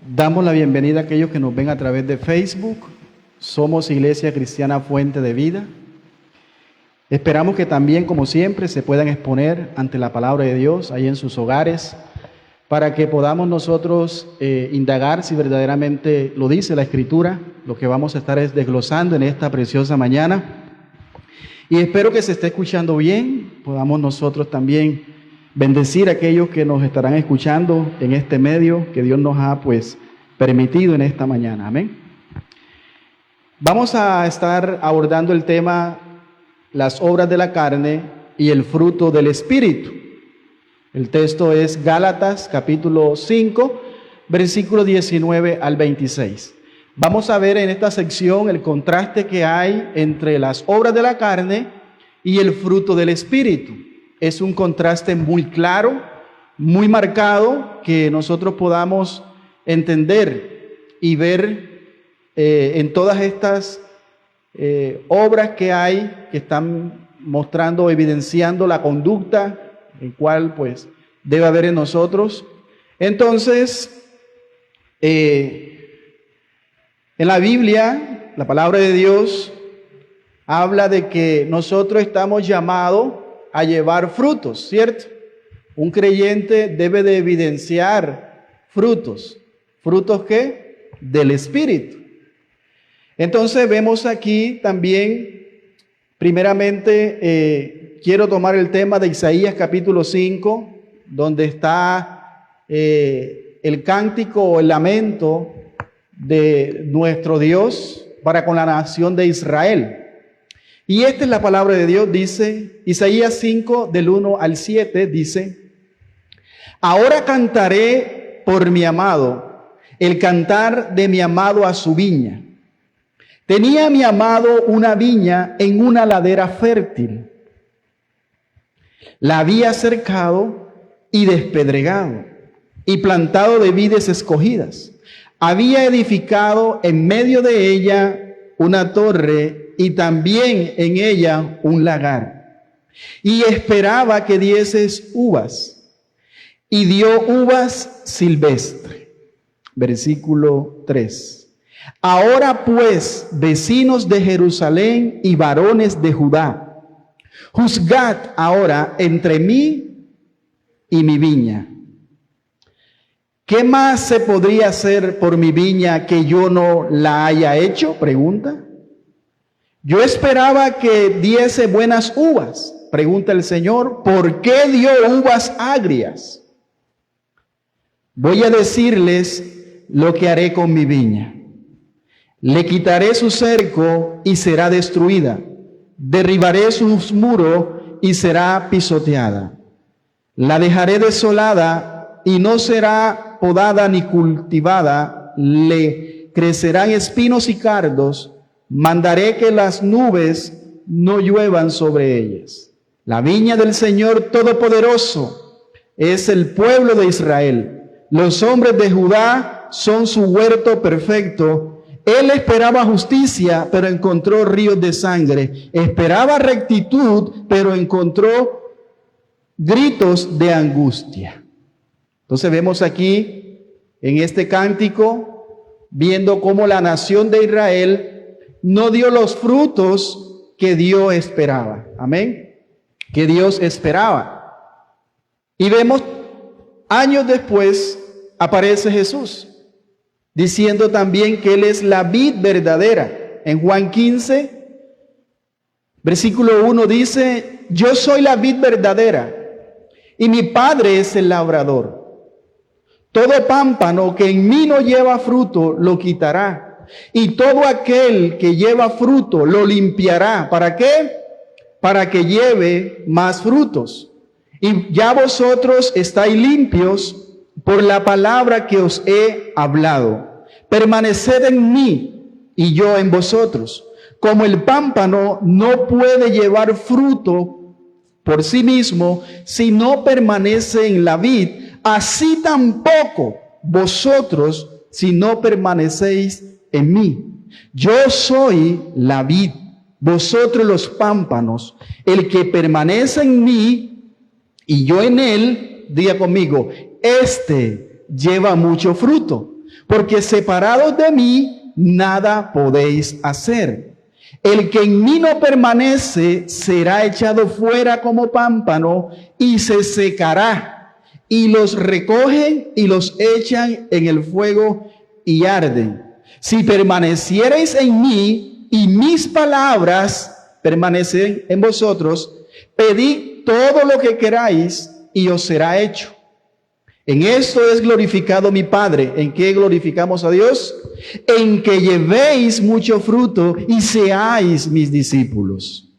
Damos la bienvenida a aquellos que nos ven a través de Facebook. Somos Iglesia Cristiana Fuente de Vida. Esperamos que también, como siempre, se puedan exponer ante la palabra de Dios ahí en sus hogares, para que podamos nosotros indagar si verdaderamente lo dice la Escritura. Lo que vamos a estar es desglosando en esta preciosa mañana. Y espero que se esté escuchando bien, podamos nosotros también bendecir a aquellos que nos estarán escuchando en este medio que Dios nos ha permitido en esta mañana. Amén. Vamos a estar abordando el tema las obras de la carne y el fruto del Espíritu. El texto es Gálatas capítulo 5, versículo 19 al 26. Vamos a ver en esta sección el contraste que hay entre las obras de la carne y el fruto del Espíritu. Es un contraste muy claro, muy marcado, que nosotros podamos entender y ver en todas estas obras que hay, que están mostrando, evidenciando la conducta en cual debe haber en nosotros. Entonces, en la Biblia, la palabra de Dios habla de que nosotros estamos llamados a llevar frutos, ¿cierto? Un creyente debe de evidenciar frutos. ¿Frutos qué? Del Espíritu. Entonces vemos aquí también, primeramente, quiero tomar el tema de Isaías capítulo 5, donde está el cántico o el lamento de nuestro Dios para con la nación de Israel. Y esta es la palabra de Dios, dice Isaías 5 del 1 al 7, dice: ahora cantaré por mi amado, el cantar de mi amado a su viña. Tenía mi amado una viña en una ladera fértil. La había cercado y despedregado y plantado de vides escogidas. Había edificado en medio de ella una torre y también en ella un lagar. Y esperaba que dieses uvas. Y dio uvas silvestres. Versículo 3. Ahora pues, vecinos de Jerusalén y varones de Judá, juzgad ahora entre mí y mi viña. ¿Qué más se podría hacer por mi viña que yo no la haya hecho? Pregunta. Yo esperaba que diese buenas uvas. Pregunta el Señor. ¿Por qué dio uvas agrias? Voy a decirles lo que haré con mi viña. Le quitaré su cerco y será destruida. Derribaré sus muros y será pisoteada. La dejaré desolada y no será podada ni cultivada. Le crecerán espinos y cardos. Mandaré que las nubes no lluevan sobre ellas. La viña del Señor Todopoderoso es el pueblo de Israel. Los hombres de Judá son su huerto perfecto. Él esperaba justicia, pero encontró ríos de sangre. Esperaba rectitud, pero encontró gritos de angustia. Entonces vemos aquí, en este cántico, viendo cómo la nación de Israel no dio los frutos que Dios esperaba. Amén. Que Dios esperaba. Y vemos, años después, aparece Jesús, diciendo también que Él es la vid verdadera. En Juan 15, versículo 1 dice: yo soy la vid verdadera y mi Padre es el labrador. Todo pámpano que en mí no lleva fruto lo quitará, y todo aquel que lleva fruto lo limpiará. ¿Para qué? Para que lleve más frutos. Y ya vosotros estáis limpios por la palabra que os he hablado. Permaneced en mí y yo en vosotros. Como el pámpano no puede llevar fruto por sí mismo si no permanece en la vid, así tampoco vosotros si no permanecéis en mí. Yo soy la vid, vosotros los pámpanos. El que permanece en mí y yo en él, diga conmigo, este lleva mucho fruto, porque separados de mí, nada podéis hacer. El que en mí no permanece será echado fuera como pámpano y se secará. Y los recogen y los echan en el fuego y arden. Si permaneciereis en mí y mis palabras permanecen en vosotros, pedid todo lo que queráis y os será hecho. En esto es glorificado mi Padre. ¿En qué glorificamos a Dios? En que llevéis mucho fruto y seáis mis discípulos.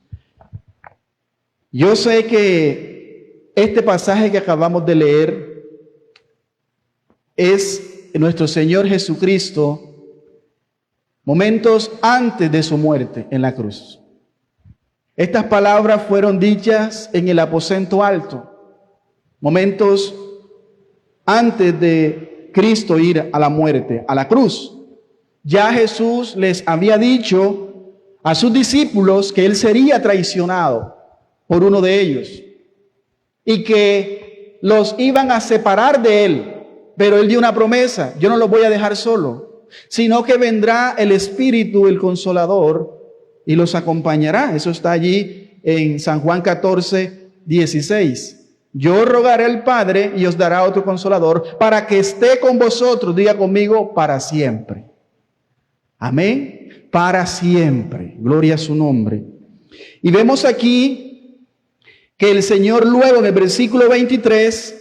Yo sé que este pasaje que acabamos de leer es nuestro Señor Jesucristo, momentos antes de su muerte en la cruz. Estas palabras fueron dichas en el aposento alto, momentos antes de Cristo ir a la muerte, a la cruz. Ya Jesús les había dicho a sus discípulos que Él sería traicionado por uno de ellos y que los iban a separar de Él. Pero Él dio una promesa: yo no los voy a dejar solo, sino que vendrá el Espíritu, el Consolador, y los acompañará. Eso está allí en San Juan 14, 16. Yo rogaré al Padre y os dará otro Consolador para que esté con vosotros, diga conmigo, para siempre. Amén. Para siempre. Gloria a su nombre. Y vemos aquí que el Señor luego en el versículo 23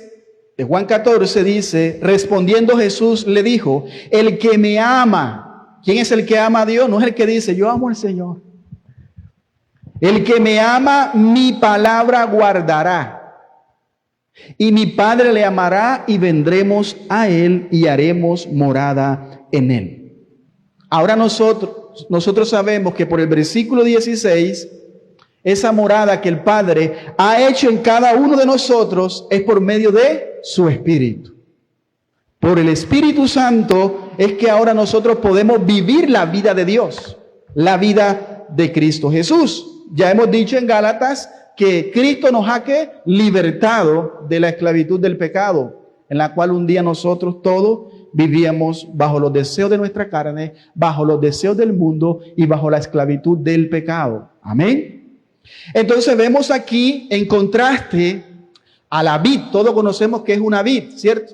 de Juan 14 dice: respondiendo Jesús le dijo, el que me ama. ¿Quién es el que ama a Dios? No es el que dice, yo amo al Señor. El que me ama, mi palabra guardará. Y mi Padre le amará y vendremos a él y haremos morada en él. Ahora nosotros sabemos que por el versículo 16, esa morada que el Padre ha hecho en cada uno de nosotros es por medio de su Espíritu. Por el Espíritu Santo es que ahora nosotros podemos vivir la vida de Dios, la vida de Cristo Jesús. Ya hemos dicho en Gálatas que Cristo nos ha libertado de la esclavitud del pecado, en la cual un día nosotros todos vivíamos bajo los deseos de nuestra carne, bajo los deseos del mundo y bajo la esclavitud del pecado. Amén. Entonces vemos aquí en contraste a la vid. Todos conocemos que es una vid, ¿cierto?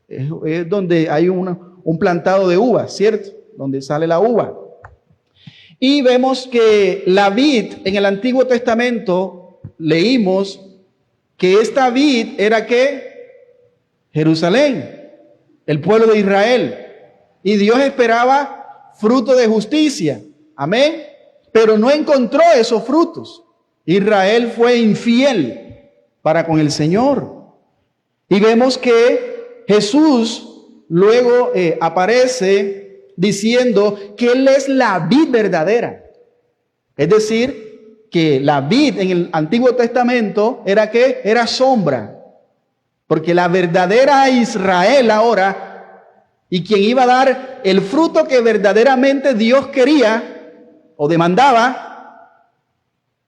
Es donde hay un plantado de uvas, ¿cierto? Donde sale la uva. Y vemos que la vid en el Antiguo Testamento leímos que esta vid era ¿qué? Jerusalén, el pueblo de Israel. Y Dios esperaba fruto de justicia. Amén. Pero no encontró esos frutos. Israel fue infiel para con el Señor. Y vemos que Jesús luego aparece diciendo que Él es la vid verdadera. Es decir, que la vid en el Antiguo Testamento era ¿qué? Era sombra. Porque la verdadera Israel ahora, y quien iba a dar el fruto que verdaderamente Dios quería o demandaba,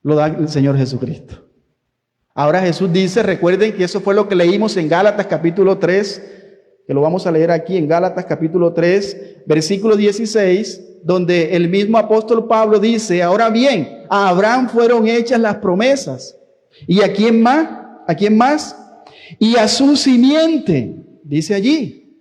lo da el Señor Jesucristo. Ahora Jesús dice, recuerden que eso fue lo que leímos en Gálatas capítulo 3, que lo vamos a leer aquí en Gálatas capítulo 3, versículo 16, donde el mismo apóstol Pablo dice, ahora bien, a Abraham fueron hechas las promesas. ¿Y a quién más? ¿A quién más? Y a su simiente, dice allí.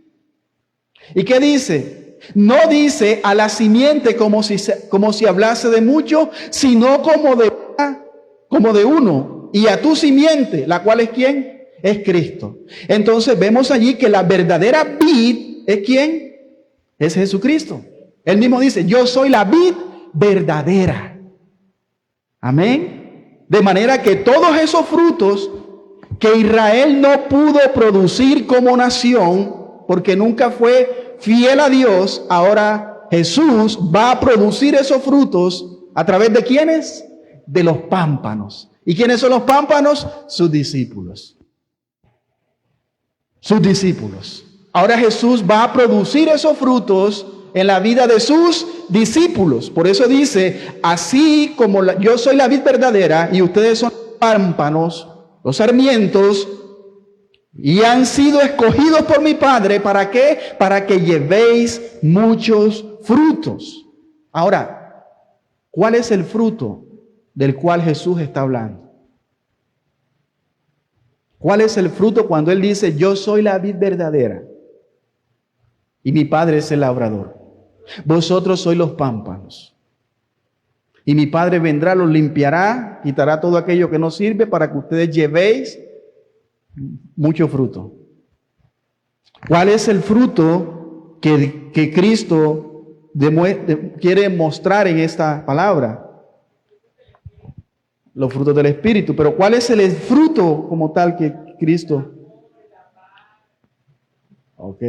¿Y qué dice? No dice a la simiente como si hablase de mucho, sino como de uno. Y a tu simiente, la cual es ¿quién? Es Cristo. Entonces vemos allí que la verdadera vid es ¿quién? Es Jesucristo. Él mismo dice, yo soy la vid verdadera. Amén. De manera que todos esos frutos que Israel no pudo producir como nación, porque nunca fue fiel a Dios, ahora Jesús va a producir esos frutos a través de ¿quiénes? De los pámpanos. ¿Y quiénes son los pámpanos? Sus discípulos. Sus discípulos. Ahora Jesús va a producir esos frutos en la vida de sus discípulos. Por eso dice, así como yo soy la vid verdadera y ustedes son pámpanos, los sarmientos, y han sido escogidos por mi Padre. ¿Para qué? Para que llevéis muchos frutos. Ahora, ¿cuál es el fruto del cual Jesús está hablando? ¿Cuál es el fruto cuando Él dice, yo soy la vid verdadera y mi Padre es el labrador? Vosotros sois los pámpanos. Y mi Padre vendrá, los limpiará, quitará todo aquello que no sirve para que ustedes llevéis mucho fruto. ¿Cuál es el fruto que Cristo quiere mostrar en esta palabra? Los frutos del Espíritu. Pero ¿cuál es el fruto como tal que Cristo? Ok.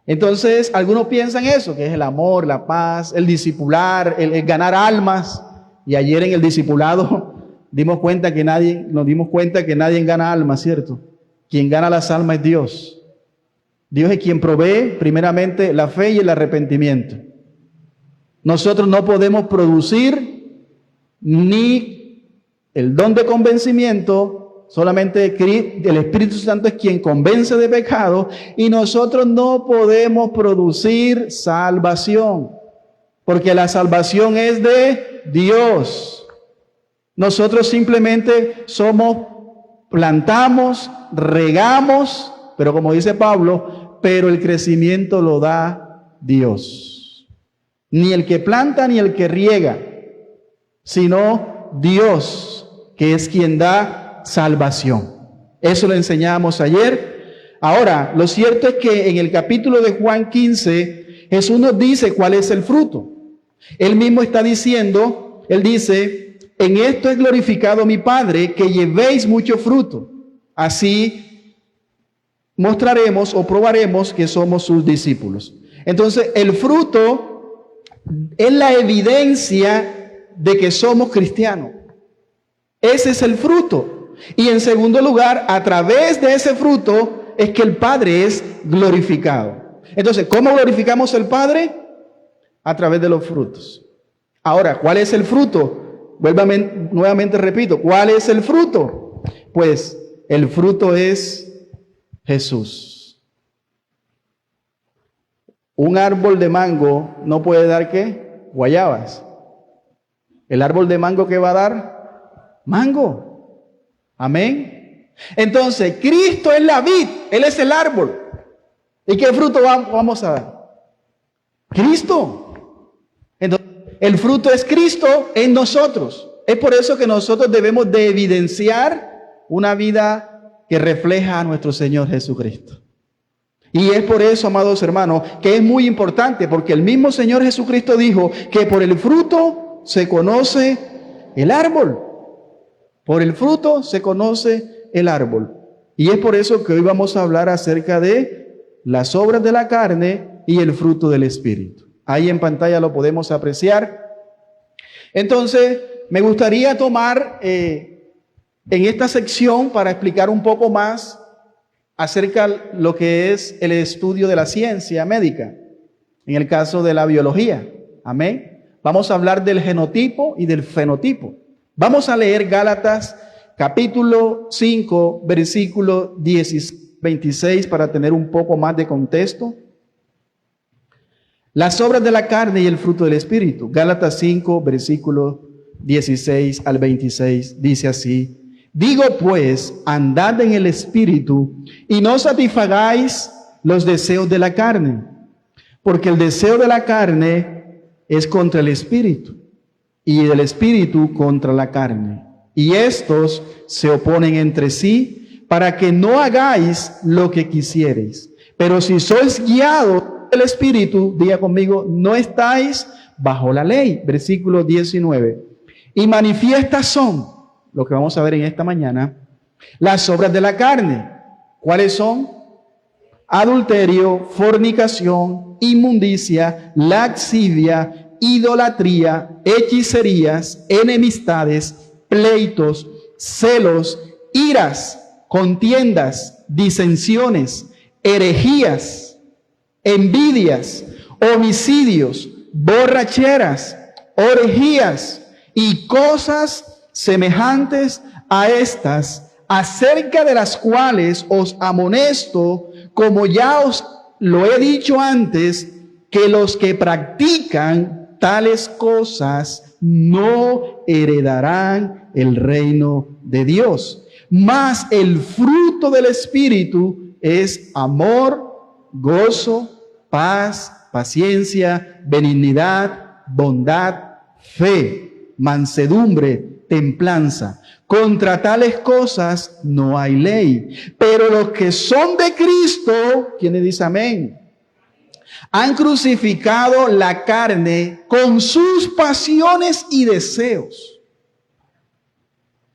Entonces, algunos piensan eso, que es el amor, la paz, el discipular, el ganar almas. Y ayer en el discipulado nos dimos cuenta que nadie gana almas, ¿cierto? Quien gana las almas es Dios. Dios es quien provee primeramente la fe y el arrepentimiento. Nosotros no podemos producir ni el don de convencimiento, solamente el Espíritu Santo es quien convence de pecado, y nosotros no podemos producir salvación, porque la salvación es de Dios. Nosotros simplemente plantamos, regamos, pero como dice Pablo, pero el crecimiento lo da Dios. Ni el que planta ni el que riega, sino Dios, que es quien da salvación. Eso lo enseñamos ayer. Ahora, lo cierto es que en el capítulo de Juan 15, Jesús nos dice cuál es el fruto. Él mismo está diciendo, Él dice, en esto es glorificado mi Padre, que llevéis mucho fruto. Así mostraremos o probaremos que somos sus discípulos. Entonces, el fruto es la evidencia de que somos cristianos. Ese es el fruto. Y en segundo lugar, a través de ese fruto es que el Padre es glorificado. Entonces, ¿cómo glorificamos al Padre? A través de los frutos. Ahora, ¿cuál es el fruto? Nuevamente repito, ¿cuál es el fruto? Pues el fruto es Jesús. Un árbol de mango no puede dar ¿qué? Guayabas. ¿El árbol de mango qué va a dar? Mango. Amén. Entonces, Cristo es la vid, Él es el árbol. ¿Y qué fruto vamos a dar? Cristo. Entonces, el fruto es Cristo en nosotros. Es por eso que nosotros debemos de evidenciar una vida que refleja a nuestro Señor Jesucristo. Y es por eso, amados hermanos, que es muy importante, porque el mismo Señor Jesucristo dijo que por el fruto se conoce el árbol. Por el fruto se conoce el árbol. Y es por eso que hoy vamos a hablar acerca de las obras de la carne y el fruto del Espíritu. Ahí en pantalla lo podemos apreciar. Entonces, me gustaría tomar en esta sección para explicar un poco más acerca de lo que es el estudio de la ciencia médica, en el caso de la biología. Amén. Vamos a hablar del genotipo y del fenotipo. Vamos a leer Gálatas capítulo 5, versículo 26 para tener un poco más de contexto. Las obras de la carne y el fruto del Espíritu. Gálatas 5, versículo 16 al 26, dice así: digo pues, andad en el Espíritu y no satisfagáis los deseos de la carne, porque el deseo de la carne es contra el Espíritu, y el Espíritu contra la carne. Y estos se oponen entre sí, para que no hagáis lo que quisierais. Pero si sois guiados del Espíritu, diga conmigo, no estáis bajo la ley. Versículo 19. Y manifiestas son, lo que vamos a ver en esta mañana, las obras de la carne. ¿Cuáles son? Adulterio, fornicación, inmundicia, lascivia, idolatría, hechicerías, enemistades, pleitos, celos, iras, contiendas, disensiones, herejías, envidias, homicidios, borracheras, orgías y cosas semejantes a estas, acerca de las cuales os amonesto, como ya os lo he dicho antes, que los que practican tales cosas no heredarán el reino de Dios. Mas el fruto del Espíritu es amor, gozo, paz, paciencia, benignidad, bondad, fe, mansedumbre, templanza. Contra tales cosas no hay ley. Pero los que son de Cristo, ¿quiénes dicen amén? Han crucificado la carne con sus pasiones y deseos.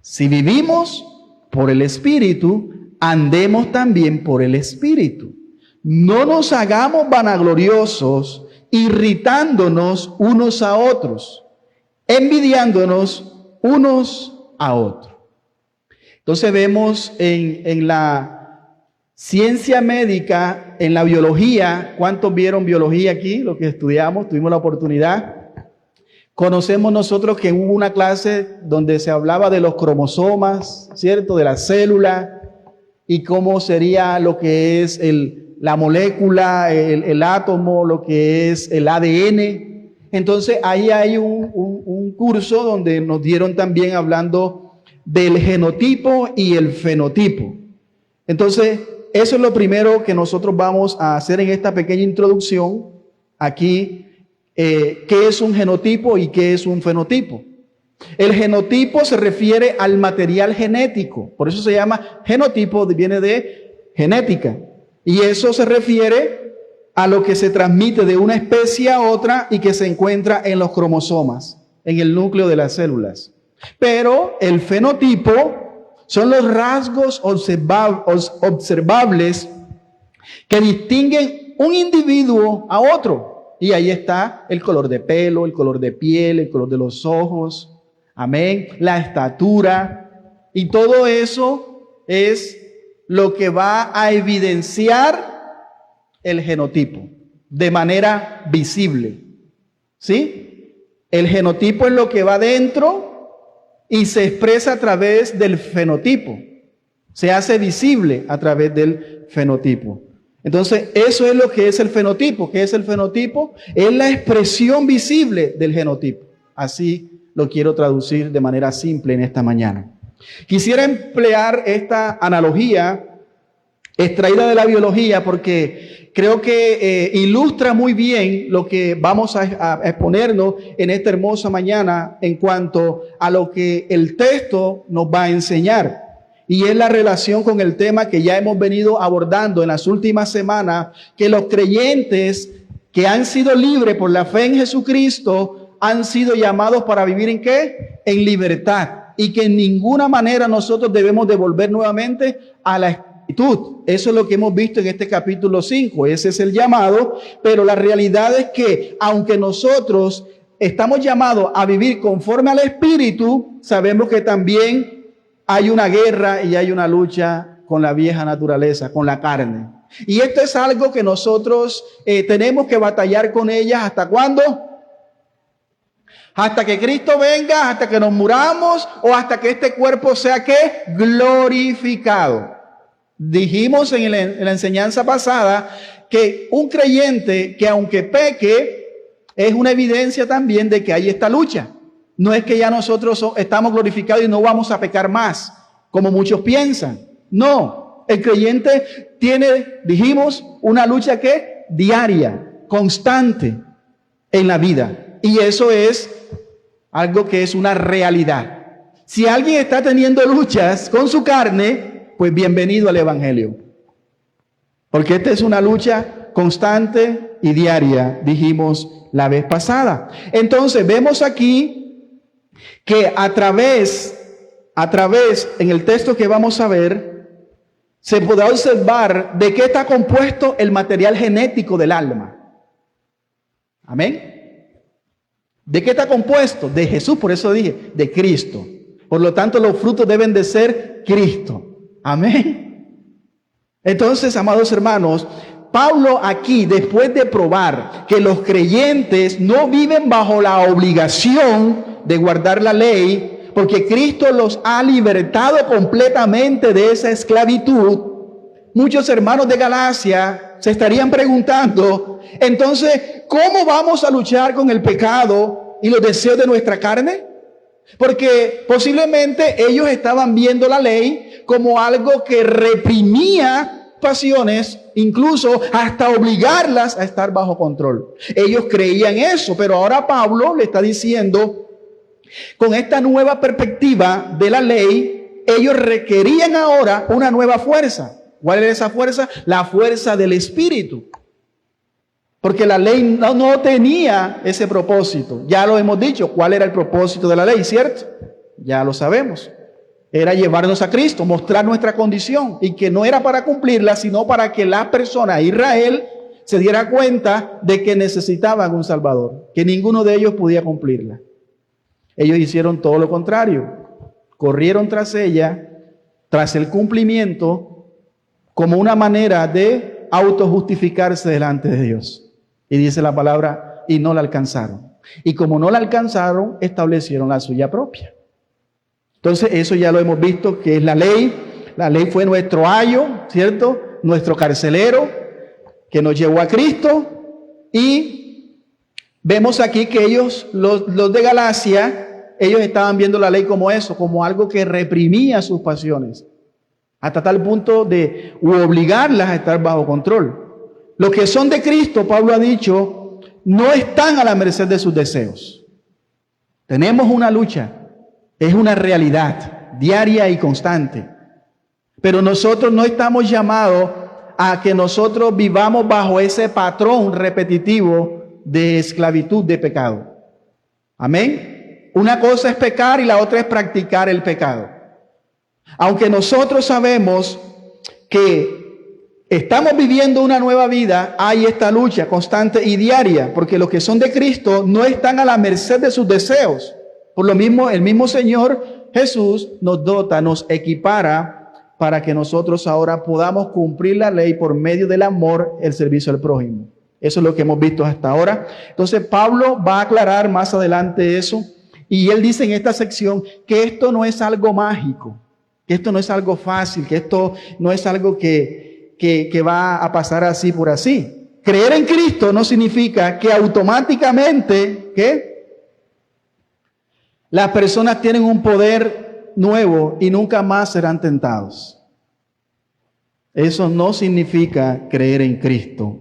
Si vivimos por el Espíritu, andemos también por el Espíritu. No nos hagamos vanagloriosos, irritándonos unos a otros, envidiándonos unos a otros. Entonces vemos en la ciencia médica, en la biología, ¿cuántos vieron biología aquí? Lo que estudiamos, tuvimos la oportunidad. Conocemos nosotros que hubo una clase donde se hablaba de los cromosomas, ¿cierto? De la célula y cómo sería lo que es la molécula, el átomo, lo que es el ADN. Entonces ahí hay un curso donde nos dieron también hablando del genotipo y el fenotipo. Entonces, eso es lo primero que nosotros vamos a hacer en esta pequeña introducción aquí. ¿Qué es un genotipo y qué es un fenotipo? El genotipo se refiere al material genético, por eso se llama genotipo, viene de genética, y eso se refiere a lo que se transmite de una especie a otra y que se encuentra en los cromosomas, en el núcleo de las células. Pero el fenotipo son los rasgos observables que distinguen un individuo a otro. Y ahí está el color de pelo, el color de piel, el color de los ojos, amén, la estatura. Y todo eso es lo que va a evidenciar el genotipo de manera visible. ¿Sí? El genotipo es lo que va dentro y se expresa a través del fenotipo. Se hace visible a través del fenotipo. Entonces, eso es lo que es el fenotipo. ¿Qué es el fenotipo? Es la expresión visible del genotipo. Así lo quiero traducir de manera simple en esta mañana. Quisiera emplear esta analogía extraída de la biología porque creo que ilustra muy bien lo que vamos a exponernos en esta hermosa mañana en cuanto a lo que el texto nos va a enseñar. Y es la relación con el tema que ya hemos venido abordando en las últimas semanas, que los creyentes que han sido libres por la fe en Jesucristo han sido llamados para vivir ¿en qué? En libertad. Y que en ninguna manera nosotros debemos devolver nuevamente a la esclavitud. Eso es lo que hemos visto en este capítulo 5. Ese es el llamado. Pero la realidad es que aunque nosotros estamos llamados a vivir conforme al Espíritu, sabemos que también hay una guerra y hay una lucha con la vieja naturaleza, con la carne. Y esto es algo que nosotros tenemos que batallar con ella. ¿Hasta cuándo? Hasta que Cristo venga, hasta que nos muramos o hasta que este cuerpo sea ¿qué? Glorificado. Dijimos en la enseñanza pasada que un creyente que aunque peque es una evidencia también de que hay esta lucha. No es que ya nosotros estamos glorificados y no vamos a pecar más, como muchos piensan. No, el creyente tiene, dijimos, una lucha que diaria, constante en la vida. Y eso es algo que es una realidad. Si alguien está teniendo luchas con su carne, pues bienvenido al Evangelio. Porque esta es una lucha constante y diaria, dijimos la vez pasada. Entonces vemos aquí que a través, en el texto que vamos a ver, se podrá observar de qué está compuesto el material genético del alma. Amén. ¿De qué está compuesto? De Jesús, por eso dije, de Cristo. Por lo tanto, los frutos deben de ser Cristo. Amén. Entonces, amados hermanos, Pablo aquí, después de probar que los creyentes no viven bajo la obligación de guardar la ley, porque Cristo los ha libertado completamente de esa esclavitud, muchos hermanos de Galacia se estarían preguntando, entonces, ¿cómo vamos a luchar con el pecado y los deseos de nuestra carne? Porque posiblemente ellos estaban viendo la ley como algo que reprimía pasiones, incluso hasta obligarlas a estar bajo control. Ellos creían eso, pero ahora Pablo le está diciendo, con esta nueva perspectiva de la ley, ellos requerían ahora una nueva fuerza. ¿Cuál era esa fuerza? La fuerza del Espíritu. Porque la ley no tenía ese propósito. Ya lo hemos dicho. ¿Cuál era el propósito de la ley? ¿Cierto? Ya lo sabemos. Era llevarnos a Cristo, mostrar nuestra condición. Y que no era para cumplirla, sino para que la persona, Israel, se diera cuenta de que necesitaban un Salvador. Que ninguno de ellos podía cumplirla. Ellos hicieron todo lo contrario. Corrieron tras ella, tras el cumplimiento, como una manera de autojustificarse delante de Dios. Y dice la palabra, y no la alcanzaron. Y como no la alcanzaron, establecieron la suya propia. Entonces, eso ya lo hemos visto, que es la ley. La ley fue nuestro ayo, ¿cierto? Nuestro carcelero, que nos llevó a Cristo. Y vemos aquí que ellos, los de Galacia, ellos estaban viendo la ley como eso, como algo que reprimía sus pasiones. Hasta tal punto de obligarlas a estar bajo control. Los que son de Cristo, Pablo ha dicho, no están a la merced de sus deseos. Tenemos una lucha, es una realidad diaria y constante. Pero nosotros no estamos llamados a que nosotros vivamos bajo ese patrón repetitivo de esclavitud, de pecado. Amén. Una cosa es pecar y la otra es practicar el pecado. Aunque nosotros sabemos que estamos viviendo una nueva vida, hay esta lucha constante y diaria, porque los que son de Cristo no están a la merced de sus deseos. Por lo mismo, el mismo Señor Jesús nos dota, nos equipara para que nosotros ahora podamos cumplir la ley por medio del amor, el servicio al prójimo. Eso es lo que hemos visto hasta ahora. Entonces, Pablo va a aclarar más adelante eso, y él dice en esta sección que esto no es algo mágico, que esto no es algo fácil, que esto no es algo que va a pasar así por así. Creer en Cristo no significa que automáticamente, ¿qué? Las personas tienen un poder nuevo y nunca más serán tentados. Eso no significa creer en Cristo.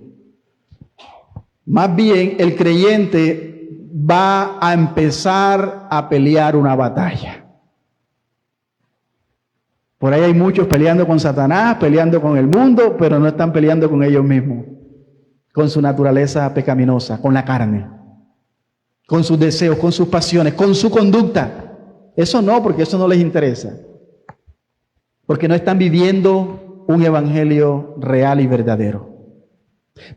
Más bien, el creyente va a empezar a pelear una batalla. Por ahí hay muchos peleando con Satanás, peleando con el mundo, pero no están peleando con ellos mismos, con su naturaleza pecaminosa, con la carne, con sus deseos, con sus pasiones, con su conducta. Eso no, porque eso no les interesa. Porque no están viviendo un evangelio real y verdadero.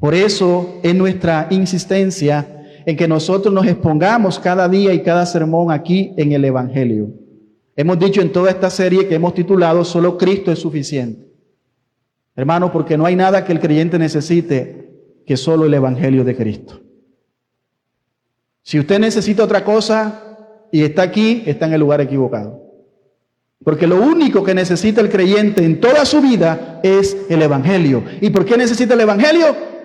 Por eso es nuestra insistencia en que nosotros nos expongamos cada día y cada sermón aquí en el evangelio. Hemos dicho en toda esta serie que hemos titulado Solo Cristo es suficiente. Hermanos, porque no hay nada que el creyente necesite que solo el evangelio de Cristo. Si usted necesita otra cosa y está aquí, está en el lugar equivocado. Porque lo único que necesita el creyente en toda su vida es el evangelio. ¿Y por qué necesita el evangelio?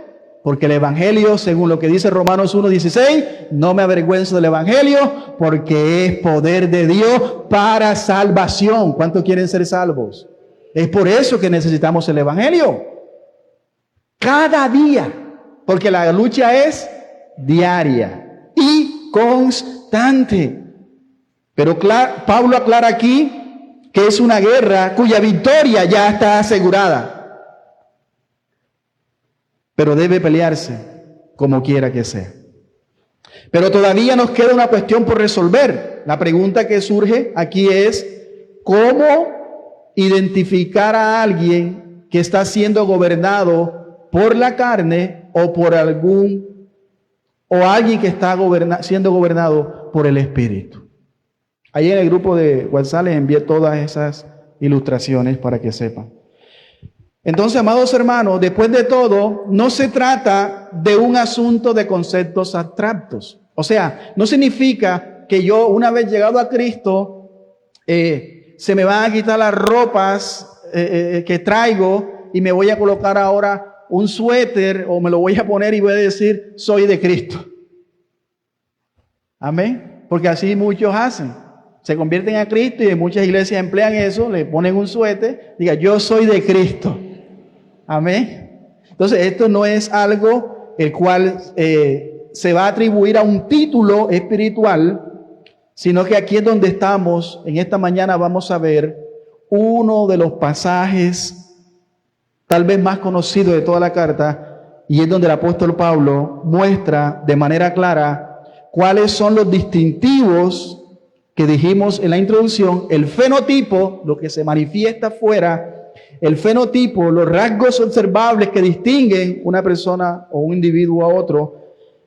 Porque el evangelio, según lo que dice Romanos 1:16, no me avergüenzo del evangelio porque es poder de Dios para salvación. ¿Cuántos quieren ser salvos? Es por eso que necesitamos el evangelio. Cada día. Porque la lucha es diaria y constante. Pero Pablo aclara aquí que es una guerra cuya victoria ya está asegurada. Pero debe pelearse como quiera que sea. Pero todavía nos queda una cuestión por resolver. La pregunta que surge aquí es, ¿cómo identificar a alguien que está siendo gobernado por la carne o por alguien que está siendo gobernado por el Espíritu? Ahí en el grupo de WhatsApp les envié todas esas ilustraciones para que sepan. Entonces, amados hermanos, después de todo, no se trata de un asunto de conceptos abstractos. O sea, no significa que yo, una vez llegado a Cristo, se me van a quitar las ropas que traigo y me voy a colocar ahora un suéter o me lo voy a poner y voy a decir, soy de Cristo. Amén. Porque así muchos hacen. Se convierten a Cristo y en muchas iglesias emplean eso, le ponen un suéter, diga, yo soy de Cristo. Amén. Entonces, esto no es algo el cual se va a atribuir a un título espiritual, sino que aquí es donde estamos, en esta mañana vamos a ver uno de los pasajes tal vez más conocido de toda la carta, y es donde el apóstol Pablo muestra de manera clara cuáles son los distintivos que dijimos en la introducción, el fenotipo, lo que se manifiesta afuera, el fenotipo, los rasgos observables que distinguen una persona o un individuo a otro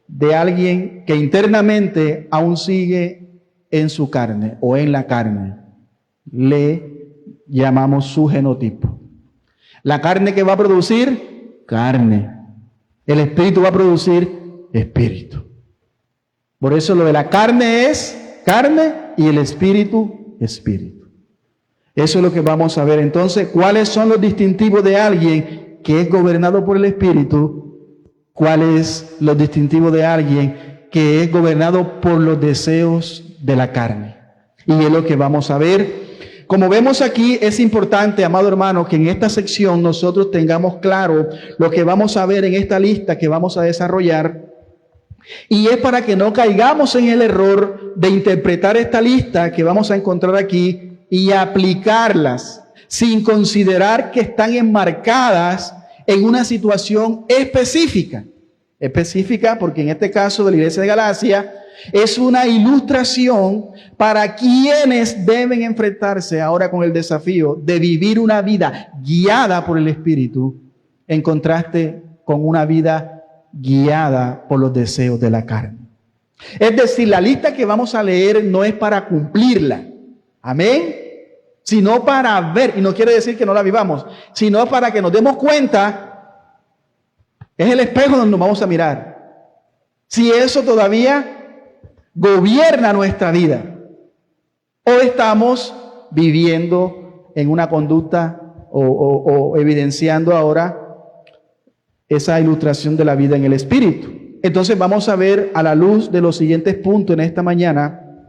de alguien que internamente aún sigue en su carne o en la carne. Le llamamos su genotipo. La carne que va a producir, carne. El espíritu va a producir espíritu. Por eso lo de la carne es carne y el espíritu, espíritu. Eso es lo que vamos a ver. Entonces, ¿cuáles son los distintivos de alguien que es gobernado por el espíritu? ¿Cuáles los distintivos de alguien que es gobernado por los deseos de la carne? Y es lo que vamos a ver. Como vemos aquí, es importante, amado hermano, que en esta sección nosotros tengamos claro lo que vamos a ver en esta lista que vamos a desarrollar. Y es para que no caigamos en el error de interpretar esta lista que vamos a encontrar aquí y aplicarlas sin considerar que están enmarcadas en una situación específica. Específica porque en este caso de la iglesia de Galacia es una ilustración para quienes deben enfrentarse ahora con el desafío de vivir una vida guiada por el Espíritu en contraste con una vida guiada por los deseos de la carne. Es decir, la lista que vamos a leer no es para cumplirla, amén, sino para ver, y no quiere decir que no la vivamos, sino para que nos demos cuenta, es el espejo donde nos vamos a mirar, si eso todavía gobierna nuestra vida o estamos viviendo en una conducta o evidenciando ahora esa ilustración de la vida en el Espíritu. Entonces vamos a ver a la luz de los siguientes puntos en esta mañana.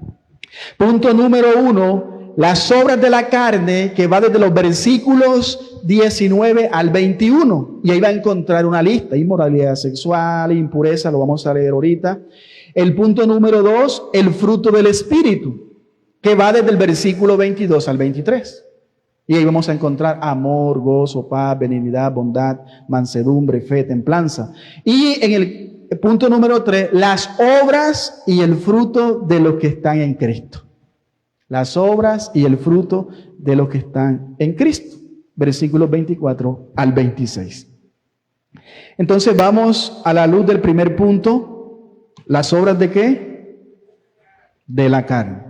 Punto número 1, las obras de la carne, que va desde los versículos 19 al 21. Y ahí va a encontrar una lista: inmoralidad sexual, impureza, lo vamos a leer ahorita. El punto número 2, el fruto del Espíritu, que va desde el versículo 22 al 23. Y ahí vamos a encontrar amor, gozo, paz, benignidad, bondad, mansedumbre, fe, templanza. Y en el punto número 3, las obras y el fruto de los que están en Cristo. Las obras y el fruto de los que están en Cristo. Versículos 24 al 26. Entonces vamos a la luz del primer punto. ¿Las obras de qué? De la carne.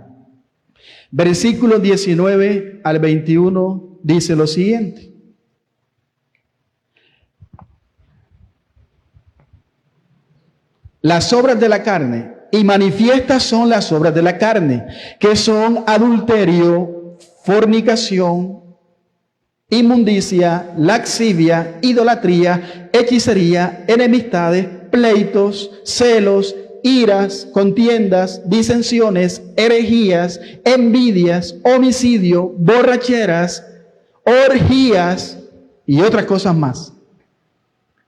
Versículos 19 al 21 dice lo siguiente. Las obras de la carne, y manifiestas son las obras de la carne, que son adulterio, fornicación, inmundicia, laxivia, idolatría, hechicería, enemistades, pleitos, celos, iras, contiendas, disensiones, herejías, envidias, homicidio, borracheras, orgías y otras cosas más.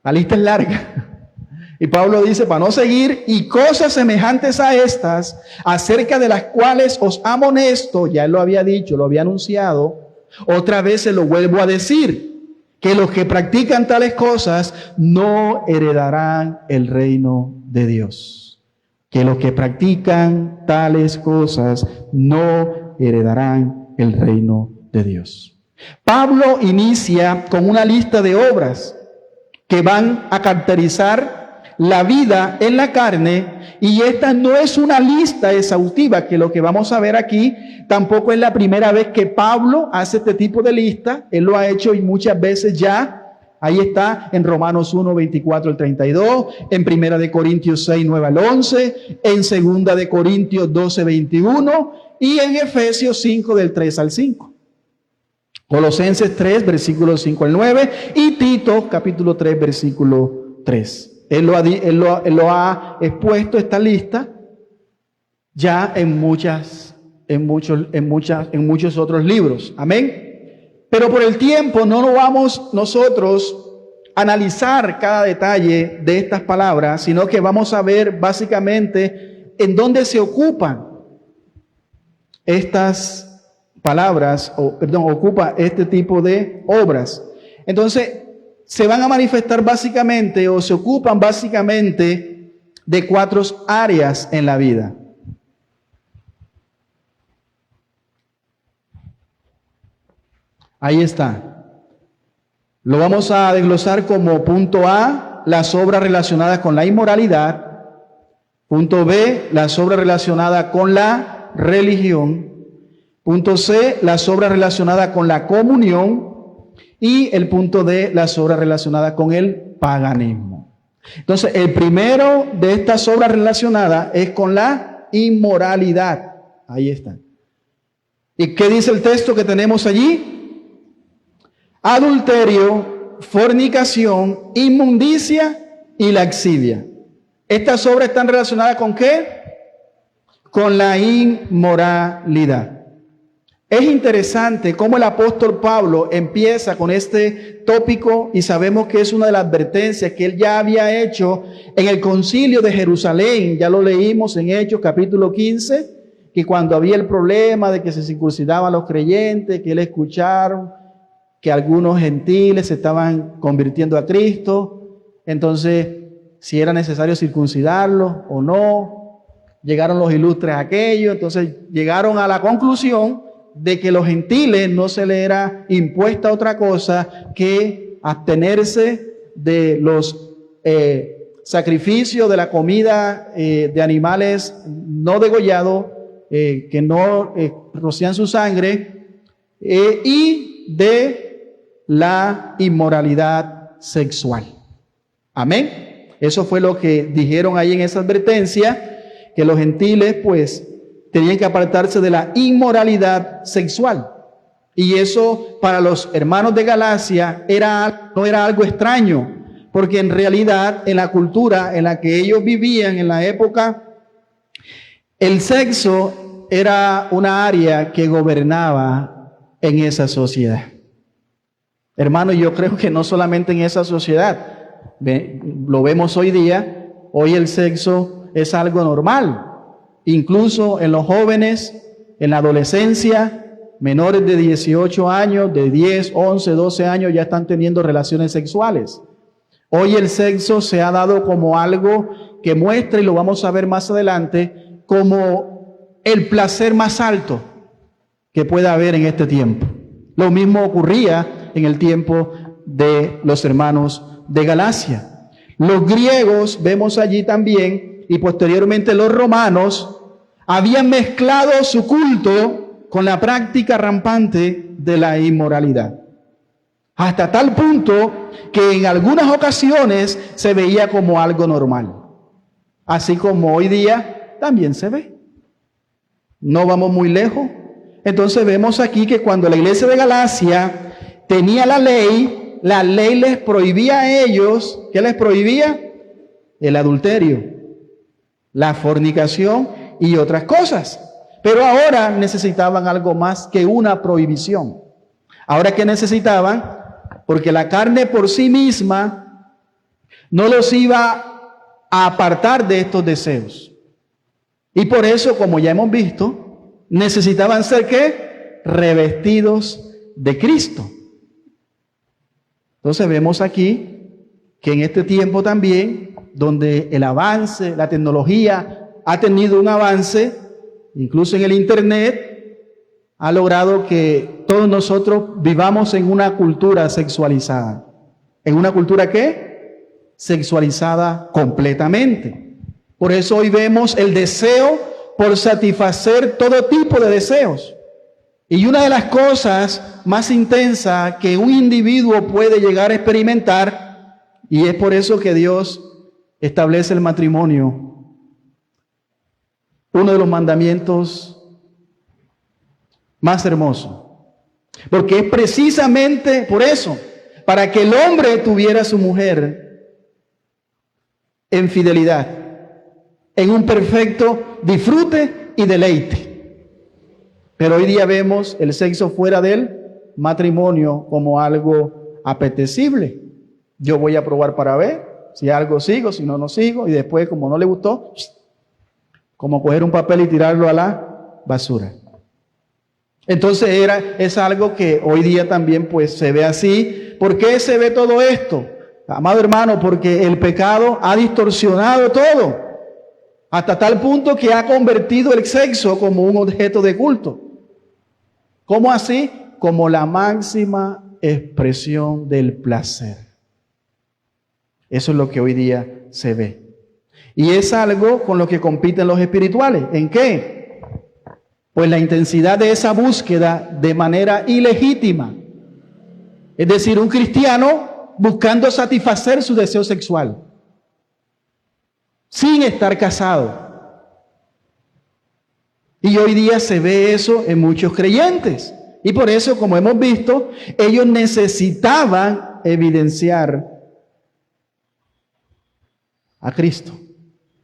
La lista es larga. Y Pablo dice, para no seguir, y cosas semejantes a estas, acerca de las cuales os amonesto, ya él lo había dicho, lo había anunciado, otra vez se lo vuelvo a decir, que los que practican tales cosas no heredarán el reino de Dios. Que los que practican tales cosas no heredarán el reino de Dios. Pablo inicia con una lista de obras que van a caracterizar la vida en la carne, y esta no es una lista exhaustiva, que lo que vamos a ver aquí tampoco es la primera vez que Pablo hace este tipo de lista. Él lo ha hecho y muchas veces ya. Ahí está en Romanos 1, 24 al 32, en 1 de Corintios 6, 9 al 11, en 2 de Corintios 12, 21, y en Efesios 5 del 3 al 5. Colosenses 3, versículos 5 al 9 y Tito capítulo 3, versículo 3. Él lo ha expuesto esta lista ya en muchos otros libros. Amén. Pero por el tiempo no nos vamos nosotros a analizar cada detalle de estas palabras, sino que vamos a ver básicamente en dónde se ocupan estas palabras, ocupa este tipo de obras. Entonces, se van a manifestar básicamente o se ocupan básicamente de 4 áreas en la vida. Ahí está. Lo vamos a desglosar como punto A, las obras relacionadas con la inmoralidad. Punto B, las obras relacionadas con la religión. Punto C, las obras relacionadas con la comunión. Y el punto D, las obras relacionadas con el paganismo. Entonces, el primero de estas obras relacionadas es con la inmoralidad. Ahí está. ¿Y qué dice el texto que tenemos allí? Adulterio, fornicación, inmundicia y laxivia. Estas obras están relacionadas ¿con qué? Con la inmoralidad. Es interesante cómo el apóstol Pablo empieza con este tópico y sabemos que es una de las advertencias que él ya había hecho en el concilio de Jerusalén. Ya lo leímos en Hechos capítulo 15, que cuando había el problema de que se circuncidaban los creyentes, que él escucharon que algunos gentiles se estaban convirtiendo a Cristo, entonces si era necesario circuncidarlos o no. Llegaron los ilustres a aquello, entonces llegaron a la conclusión de que los gentiles no se le era impuesta otra cosa que abstenerse de los sacrificios, de la comida de animales no degollados, que no rocían su sangre, y de la inmoralidad sexual. Amén. Eso fue lo que dijeron ahí en esa advertencia, que los gentiles pues tenían que apartarse de la inmoralidad sexual. Y eso para los hermanos de Galacia no era algo extraño, porque en realidad en la cultura en la que ellos vivían en la época, el sexo era una área que gobernaba en esa sociedad. Hermano, yo creo que no solamente en esa sociedad, lo vemos hoy día, hoy el sexo es algo normal. Incluso en los jóvenes, en la adolescencia, menores de 18 años, de 10, 11, 12 años ya están teniendo relaciones sexuales. Hoy el sexo se ha dado como algo que muestra, y lo vamos a ver más adelante, como el placer más alto que pueda haber en este tiempo. Lo mismo ocurría en el tiempo de los hermanos de Galacia. Los griegos, vemos allí también, y posteriormente los romanos, habían mezclado su culto con la práctica rampante de la inmoralidad. Hasta tal punto que en algunas ocasiones se veía como algo normal. Así como hoy día también se ve. No vamos muy lejos. Entonces vemos aquí que cuando la iglesia de Galacia tenía la ley les prohibía a ellos, ¿qué les prohibía? El adulterio, la fornicación y otras cosas. Pero ahora necesitaban algo más que una prohibición. Ahora, ¿qué necesitaban? Porque la carne por sí misma no los iba a apartar de estos deseos. Y por eso, como ya hemos visto, necesitaban ser ¿qué? Revestidos de Cristo. Entonces vemos aquí que en este tiempo también, donde el avance, la tecnología ha tenido un avance, incluso en el internet, ha logrado que todos nosotros vivamos en una cultura sexualizada. ¿En una cultura qué? Sexualizada completamente. Por eso hoy vemos el deseo por satisfacer todo tipo de deseos. Y una de las cosas más intensas que un individuo puede llegar a experimentar, y es por eso que Dios establece el matrimonio, uno de los mandamientos más hermoso. Porque es precisamente por eso, para que el hombre tuviera a su mujer en fidelidad, en un perfecto disfrute y deleite. Pero hoy día vemos el sexo fuera del matrimonio como algo apetecible. Yo voy a probar para ver si algo sigo, si no, no sigo, y después, como no le gustó, como coger un papel y tirarlo a la basura. Entonces es algo que hoy día también pues se ve así. ¿Por qué se ve todo esto? Amado hermano, porque el pecado ha distorsionado todo, hasta tal punto que ha convertido el sexo como un objeto de culto. ¿Cómo así? Como la máxima expresión del placer. Eso es lo que hoy día se ve. Y es algo con lo que compiten los espirituales. ¿En qué? Pues la intensidad de esa búsqueda de manera ilegítima. Es decir, un cristiano buscando satisfacer su deseo sexual, sin estar casado. Y hoy día se ve eso en muchos creyentes. Y por eso, como hemos visto, ellos necesitaban evidenciar a Cristo.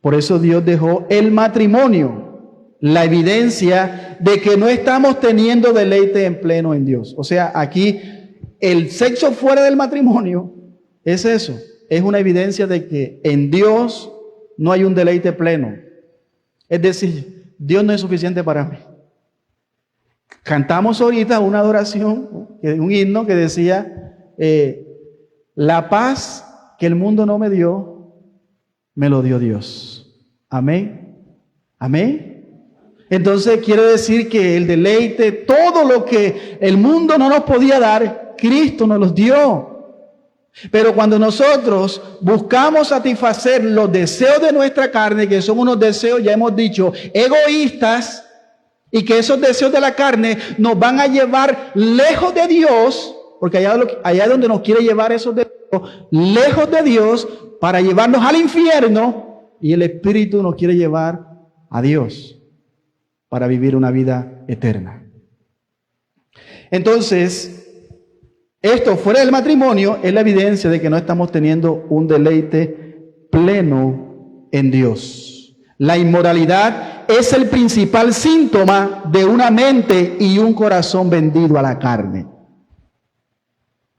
Por eso Dios dejó el matrimonio, la evidencia de que no estamos teniendo deleite en pleno en Dios. O sea, aquí el sexo fuera del matrimonio es eso, es una evidencia de que en Dios no hay un deleite pleno. Es decir, Dios no es suficiente para mí. Cantamos ahorita una adoración, un himno que decía, la paz que el mundo no me dio, me lo dio Dios. Amén. Amén. Entonces quiere decir que el deleite, todo lo que el mundo no nos podía dar, Cristo nos los dio. Pero cuando nosotros buscamos satisfacer los deseos de nuestra carne, que son unos deseos, ya hemos dicho, egoístas, y que esos deseos de la carne nos van a llevar lejos de Dios, porque allá donde nos quiere llevar esos deseos, lejos de Dios, para llevarnos al infierno, y el Espíritu nos quiere llevar a Dios, para vivir una vida eterna. Entonces, esto fuera del matrimonio es la evidencia de que no estamos teniendo un deleite pleno en Dios. La inmoralidad es el principal síntoma de una mente y un corazón vendido a la carne.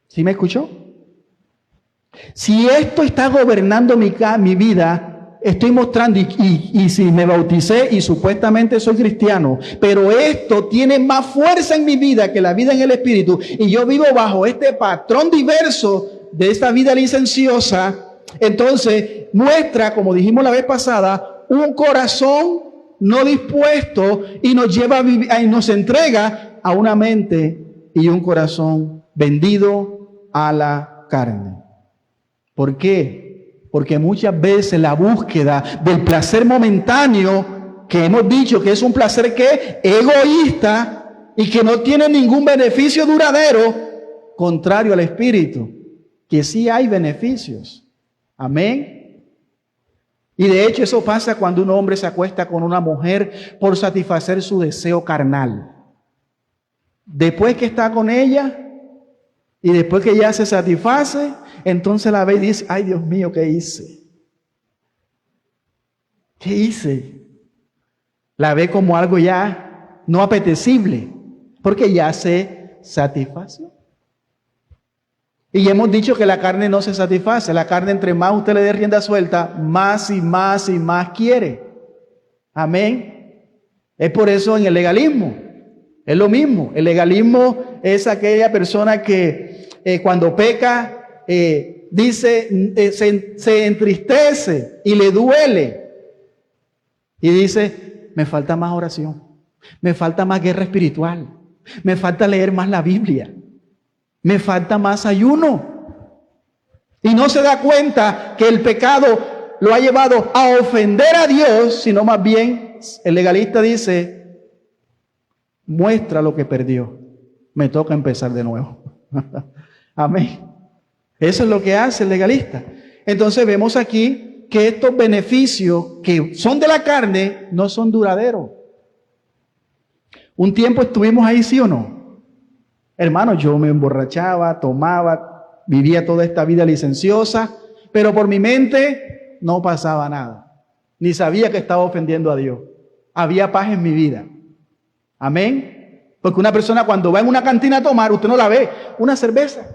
¿Sí me escuchó? Si esto está gobernando mi vida, estoy mostrando, y si me bauticé y supuestamente soy cristiano, pero esto tiene más fuerza en mi vida que la vida en el Espíritu, y yo vivo bajo este patrón diverso de esta vida licenciosa, entonces muestra, como dijimos la vez pasada, un corazón no dispuesto y nos lleva a vivir, y nos entrega a una mente y un corazón vendido a la carne. ¿Por qué? Porque muchas veces la búsqueda del placer momentáneo, que hemos dicho que es un placer que es egoísta y que no tiene ningún beneficio duradero, contrario al Espíritu, que sí hay beneficios. Amén. Y de hecho eso pasa cuando un hombre se acuesta con una mujer por satisfacer su deseo carnal. Después que está con ella y después que ya se satisface, entonces la ve y dice, ay Dios mío, ¿qué hice? ¿Qué hice? La ve como algo ya no apetecible, porque ya se satisfació. Y hemos dicho que la carne no se satisface. La carne, entre más usted le dé rienda suelta, más y más y más quiere. Amén. Es por eso en el legalismo es lo mismo. El legalismo es aquella persona que cuando peca, dice, se entristece y le duele. Y dice, me falta más oración, me falta más guerra espiritual, me falta leer más la Biblia, me falta más ayuno. Y no se da cuenta que el pecado lo ha llevado a ofender a Dios, sino más bien, el legalista dice, muestra lo que perdió, me toca empezar de nuevo. Amén. Eso es lo que hace el legalista. Entonces vemos aquí que estos beneficios que son de la carne no son duraderos. Un tiempo estuvimos ahí, ¿sí o no? Hermano, yo me emborrachaba, tomaba, vivía toda esta vida licenciosa, pero por mi mente no pasaba nada. Ni sabía que estaba ofendiendo a Dios. Había paz en mi vida. Amén. Porque una persona cuando va en una cantina a tomar, usted no la ve, una cerveza.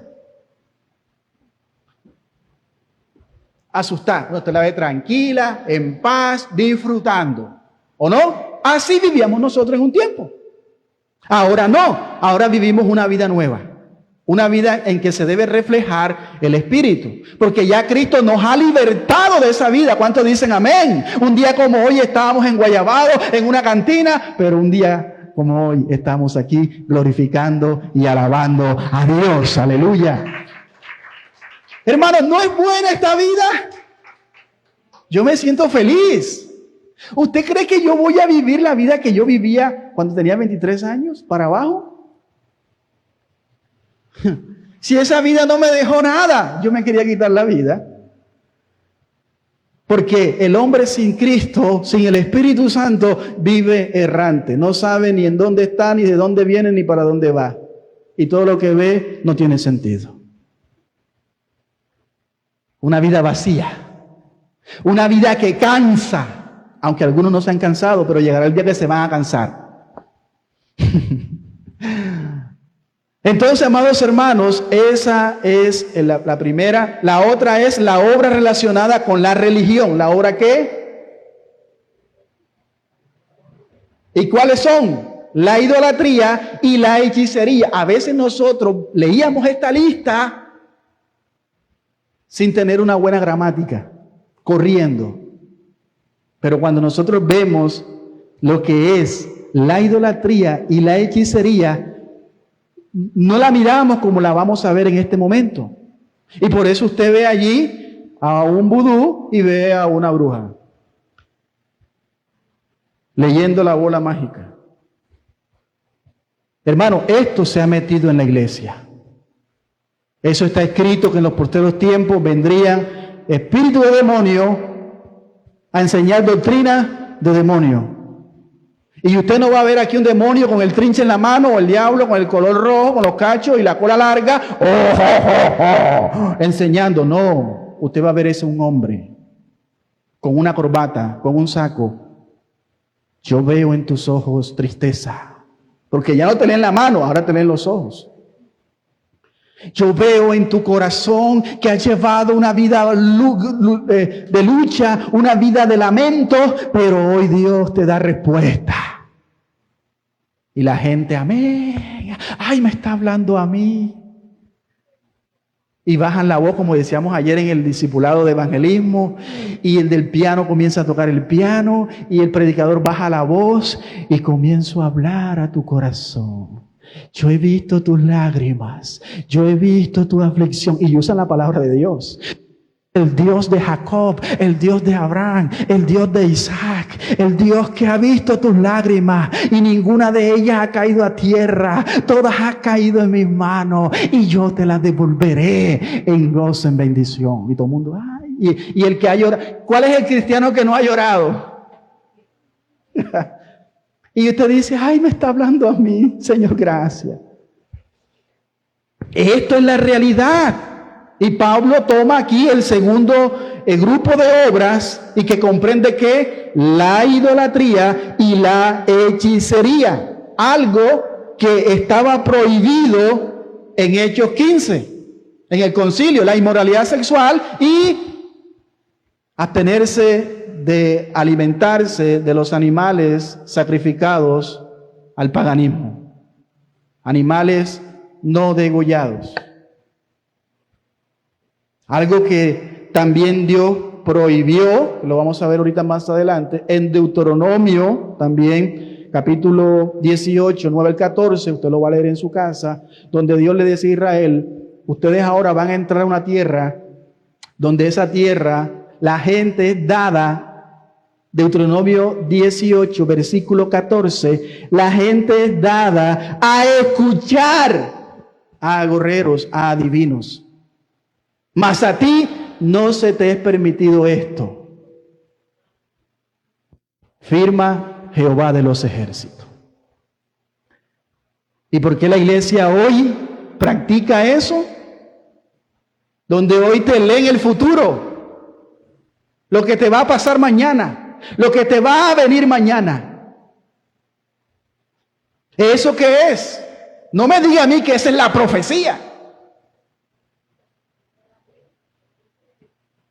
Asustada. Usted la ve tranquila, en paz, disfrutando. ¿O no? Así vivíamos nosotros en un tiempo. Ahora no. Ahora vivimos una vida nueva. Una vida en que se debe reflejar el Espíritu. Porque ya Cristo nos ha libertado de esa vida. ¿Cuántos dicen amén? Un día como hoy estábamos en Guayabado, en una cantina, pero un día como hoy estamos aquí glorificando y alabando a Dios. Aleluya. Hermanos, ¿no es buena esta vida? Yo me siento feliz. ¿Usted cree que yo voy a vivir la vida que yo vivía cuando tenía 23 años para abajo? Si esa vida no me dejó nada, yo me quería quitar la vida. Porque el hombre sin Cristo, sin el Espíritu Santo, vive errante. No sabe ni en dónde está, ni de dónde viene, ni para dónde va. Y todo lo que ve no tiene sentido. Una vida vacía. Una vida que cansa. Aunque algunos no se han cansado, pero llegará el día que se van a cansar. Entonces, amados hermanos, esa es la primera. La otra es la obra relacionada con la religión. ¿La obra qué? ¿Y cuáles son? La idolatría y la hechicería. A veces nosotros leíamos esta lista sin tener una buena gramática, corriendo. Pero cuando nosotros vemos lo que es la idolatría y la hechicería, no la miramos como la vamos a ver en este momento. Y por eso usted ve allí a un vudú y ve a una bruja leyendo la bola mágica. Hermano, esto se ha metido en la iglesia. Eso está escrito que en los postreros tiempos vendrían espíritus de demonio a enseñar doctrina de demonio. Y usted no va a ver aquí un demonio con el trinche en la mano, o el diablo con el color rojo, con los cachos y la cola larga, enseñando. No, usted va a ver ese un hombre con una corbata, con un saco. Yo veo en tus ojos tristeza, porque ya no te leen la mano, ahora te leen los ojos. Yo veo en tu corazón que has llevado una vida de lucha, una vida de lamento, pero hoy Dios te da respuesta. Y la gente, amén, ay, me está hablando a mí. Y bajan la voz, como decíamos ayer en el discipulado de evangelismo, y el del piano comienza a tocar el piano, y el predicador baja la voz, y comienzo a hablar a tu corazón. Yo he visto tus lágrimas, yo he visto tu aflicción, y usan la palabra de Dios. El Dios de Jacob, el Dios de Abraham, el Dios de Isaac, el Dios que ha visto tus lágrimas y ninguna de ellas ha caído a tierra, todas han caído en mis manos y yo te las devolveré en gozo, en bendición. Y todo el mundo, ay, y el que ha llorado, ¿cuál es el cristiano que no ha llorado? Y usted dice, ay, me está hablando a mí, Señor, gracias. Esto es la realidad. Y Pablo toma aquí el segundo grupo de obras y que comprende que la idolatría y la hechicería, algo que estaba prohibido en Hechos 15, en el concilio, la inmoralidad sexual y abstenerse de alimentarse de los animales sacrificados al paganismo, animales no degollados. Algo que también Dios prohibió, lo vamos a ver ahorita más adelante, en Deuteronomio también, capítulo 18, 9 al 14, usted lo va a leer en su casa, donde Dios le dice a Israel, ustedes ahora van a entrar a una tierra, donde esa tierra, la gente es dada, Deuteronomio 18, versículo 14, la gente es dada a escuchar a agorreros, a adivinos. Mas a ti no se te es permitido esto. Firma Jehová de los ejércitos. ¿Y por qué la iglesia hoy practica eso? Donde hoy te leen el futuro, lo que te va a pasar mañana, lo que te va a venir mañana. ¿Eso qué es? No me diga a mí que esa es la profecía.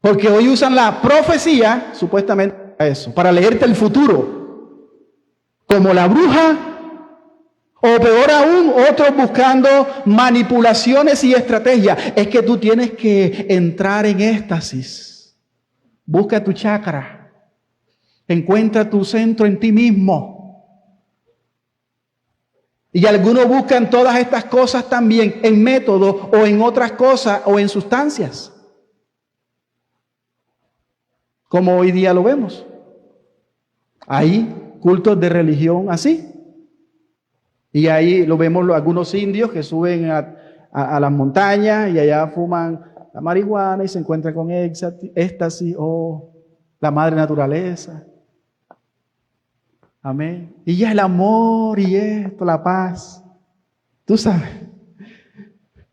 Porque hoy usan la profecía, supuestamente, para eso, para leerte el futuro. Como la bruja, o peor aún, otros buscando manipulaciones y estrategias. Es que tú tienes que entrar en éxtasis. Busca tu chakra. Encuentra tu centro en ti mismo. Y algunos buscan todas estas cosas también en métodos o en otras cosas o en sustancias. Como hoy día lo vemos. Hay cultos de religión así. Y ahí lo vemos algunos indios que suben a las montañas y allá fuman la marihuana y se encuentran con éxtasis o la madre naturaleza. Amén. Y ya el amor y esto, la paz. Tú sabes.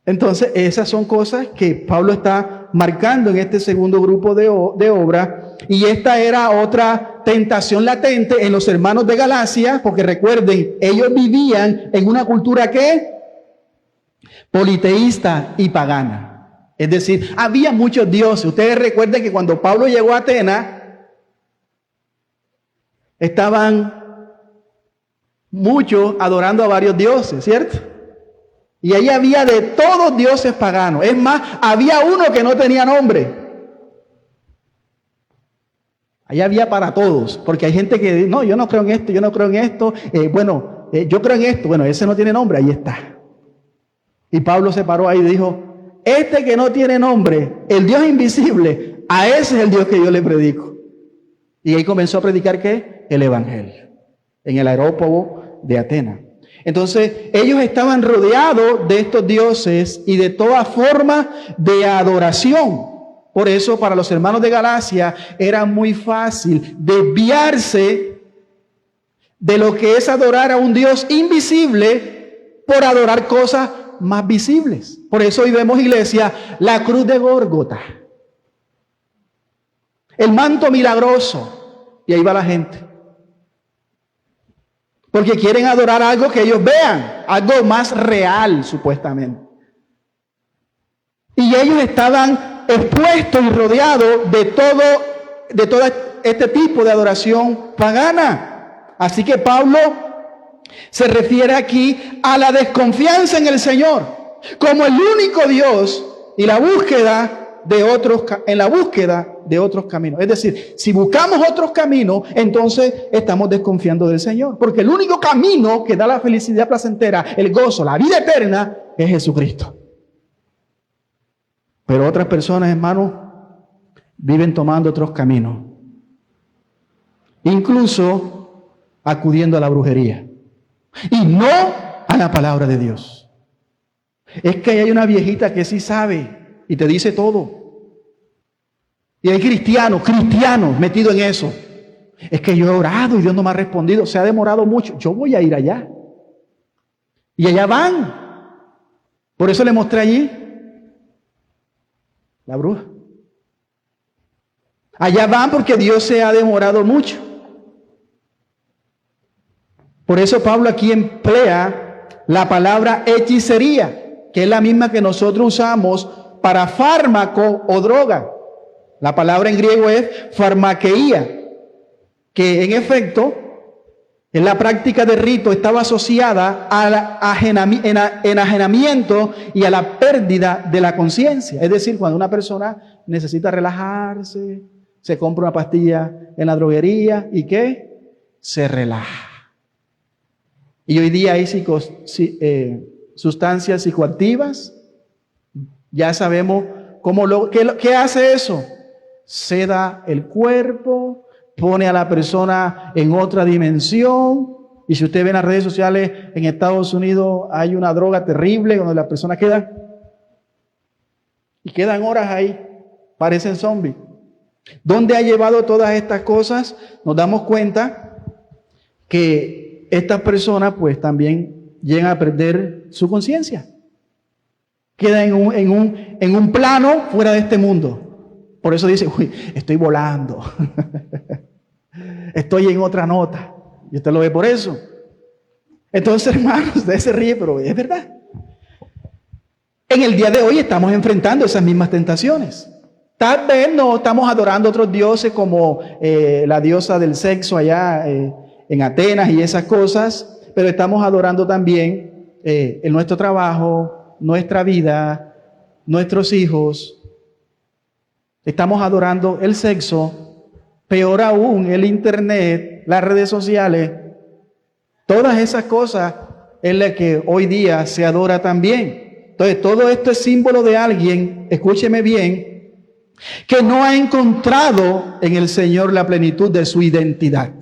Entonces, esas son cosas que Pablo está marcando en este segundo grupo de obra. Y esta era otra tentación latente en los hermanos de Galacia, porque recuerden, ellos vivían en una cultura ¿qué? Politeísta y pagana. Es decir, había muchos dioses. Ustedes recuerden que cuando Pablo llegó a Atenas, estaban muchos adorando a varios dioses, ¿cierto? Y ahí había de todos dioses paganos. Es más, había uno que no tenía nombre. Ahí había para todos, porque hay gente que dice, no, yo no creo en esto, yo no creo en esto. Yo creo en esto. Bueno, ese no tiene nombre, ahí está. Y Pablo se paró ahí y dijo, este que no tiene nombre, el Dios invisible, a ese es el Dios que yo le predico. Y ahí comenzó a predicar ¿qué? El Evangelio, en el aerópago de Atenas. Entonces, ellos estaban rodeados de estos dioses y de toda forma de adoración. Por eso, para los hermanos de Galacia, era muy fácil desviarse de lo que es adorar a un Dios invisible por adorar cosas más visibles. Por eso hoy vemos, iglesia, la cruz de Gólgota, el manto milagroso, y ahí va la gente. Porque quieren adorar algo que ellos vean, algo más real, supuestamente. Y ellos estaban expuestos y rodeados de todo este tipo de adoración pagana. Así que Pablo se refiere aquí a la desconfianza en el Señor como el único Dios y la búsqueda de otros caminos. Es decir, si buscamos otros caminos, entonces estamos desconfiando del Señor, porque el único camino que da la felicidad placentera, el gozo, la vida eterna, es Jesucristo. Pero otras personas, hermanos, viven tomando otros caminos, incluso acudiendo a la brujería y no a la palabra de Dios. Es que hay una viejita que sí sabe y te dice todo. Y hay cristianos metidos en eso. Es que yo he orado y Dios no me ha respondido. Se ha demorado mucho. Yo voy a ir allá. Y allá van. Por eso le mostré allí la bruja. Allá van porque Dios se ha demorado mucho. Por eso Pablo aquí emplea la palabra hechicería, que es la misma que nosotros usamos para fármaco o droga. La palabra en griego es farmakeía, que en efecto, en la práctica de rito estaba asociada al enajenamiento y a la pérdida de la conciencia. Es decir, cuando una persona necesita relajarse, se compra una pastilla en la droguería y ¿qué? Se relaja. Y hoy día hay sustancias psicoactivas. Ya sabemos ¿qué hace eso? Seda el cuerpo, pone a la persona en otra dimensión. Y si usted ve en las redes sociales en Estados Unidos, hay una droga terrible donde las personas quedan horas ahí, parecen zombies. ¿Dónde ha llevado todas estas cosas? Nos damos cuenta que estas personas pues también llegan a perder su conciencia. Queda en un plano fuera de este mundo. Por eso dice, uy, estoy volando. Estoy en otra nota. Y usted lo ve por eso. Entonces, hermanos, usted se ríe, pero es verdad. En el día de hoy estamos enfrentando esas mismas tentaciones. Tal vez no estamos adorando a otros dioses como la diosa del sexo allá en Atenas y esas cosas, pero estamos adorando también en nuestro trabajo, nuestra vida, nuestros hijos. Estamos adorando el sexo, peor aún el internet, las redes sociales. Todas esas cosas es la que hoy día se adora también. Entonces, todo esto es símbolo de alguien, escúcheme bien, que no ha encontrado en el Señor la plenitud de su identidad.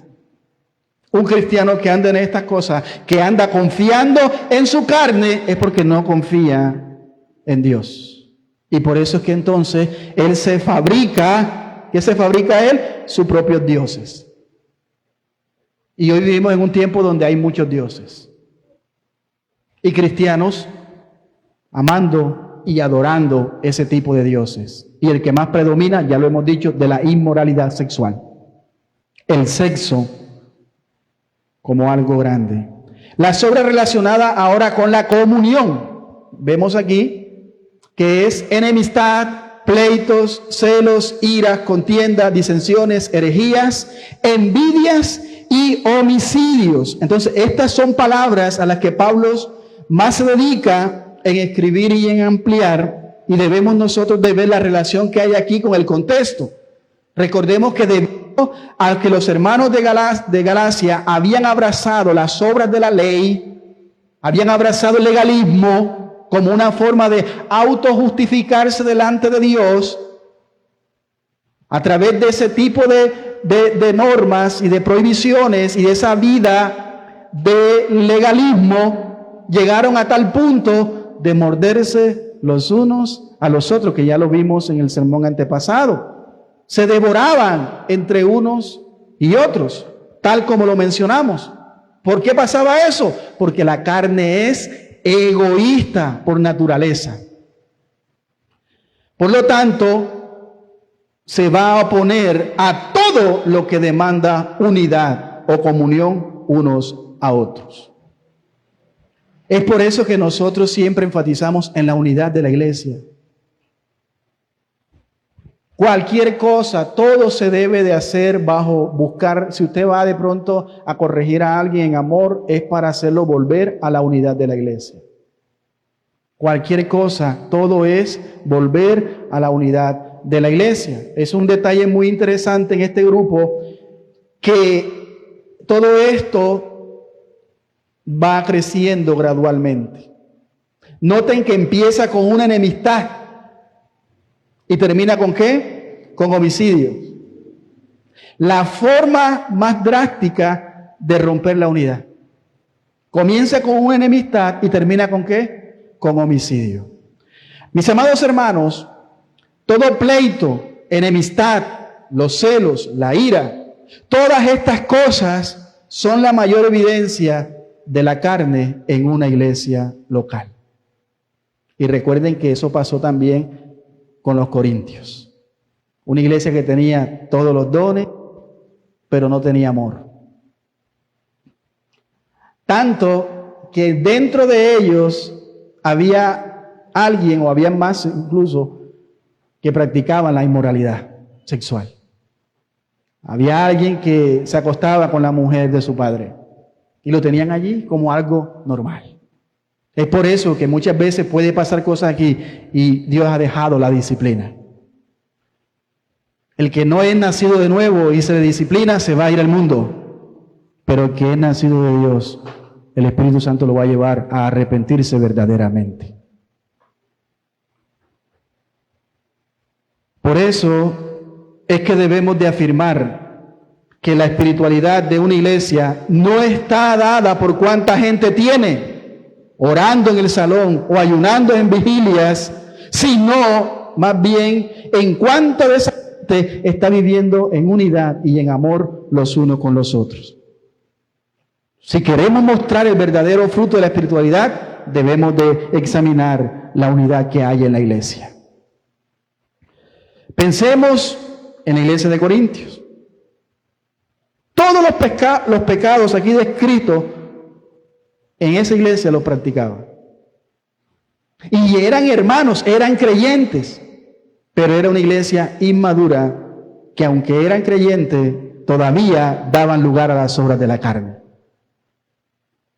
Un cristiano que anda en estas cosas, que anda confiando en su carne, es porque no confía en Dios. Y por eso es que entonces él se fabrica, ¿qué se fabrica él? Sus propios dioses. Y hoy vivimos en un tiempo donde hay muchos dioses. Y cristianos amando y adorando ese tipo de dioses. Y el que más predomina, ya lo hemos dicho, de la inmoralidad sexual. El sexo como algo grande. La sobrerelacionada ahora con la comunión. Vemos aquí que es enemistad, pleitos, celos, iras, contiendas, disensiones, herejías, envidias y homicidios. Entonces, estas son palabras a las que Pablo más se dedica en escribir y en ampliar, y debemos nosotros de ver la relación que hay aquí con el contexto. Recordemos que debido a que los hermanos de Galacia habían abrazado las obras de la ley, habían abrazado el legalismo como una forma de autojustificarse delante de Dios, a través de ese tipo de normas y de prohibiciones y de esa vida de legalismo, llegaron a tal punto de morderse los unos a los otros, que ya lo vimos en el sermón antepasado. Se devoraban entre unos y otros, tal como lo mencionamos. ¿Por qué pasaba eso? Porque la carne es egoísta por naturaleza. Por lo tanto, se va a oponer a todo lo que demanda unidad o comunión unos a otros. Es por eso que nosotros siempre enfatizamos en la unidad de la iglesia. Cualquier cosa, todo se debe de hacer bajo buscar, si usted va de pronto a corregir a alguien en amor, es para hacerlo volver a la unidad de la iglesia. Cualquier cosa, todo es volver a la unidad de la iglesia. Es un detalle muy interesante en este grupo, que todo esto va creciendo gradualmente. Noten que empieza con una enemistad y termina ¿con qué? Con homicidio. La forma más drástica de romper la unidad. Comienza con una enemistad y termina ¿con qué? Con homicidio. Mis amados hermanos, todo pleito, enemistad, los celos, la ira, todas estas cosas son la mayor evidencia de la carne en una iglesia local. Y recuerden que eso pasó también con los corintios. Una iglesia que tenía todos los dones, pero no tenía amor. Tanto que dentro de ellos había alguien, o había más incluso, que practicaban la inmoralidad sexual. Había alguien que se acostaba con la mujer de su padre. Y lo tenían allí como algo normal. Es por eso que muchas veces puede pasar cosas aquí y Dios ha dejado la disciplina. El que no es nacido de nuevo y se disciplina se va a ir al mundo. Pero el que es nacido de Dios, el Espíritu Santo lo va a llevar a arrepentirse verdaderamente. Por eso es que debemos de afirmar que la espiritualidad de una iglesia no está dada por cuánta gente tiene, orando en el salón o ayunando en vigilias, sino más bien en cuánta de esa gente está viviendo en unidad y en amor los unos con los otros. Si queremos mostrar el verdadero fruto de la espiritualidad, debemos de examinar la unidad que hay en la iglesia. Pensemos en la iglesia de Corintios. Todos los pecados aquí descritos en esa iglesia los practicaban. Y eran hermanos, eran creyentes, pero era una iglesia inmadura que aunque eran creyentes, todavía daban lugar a las obras de la carne.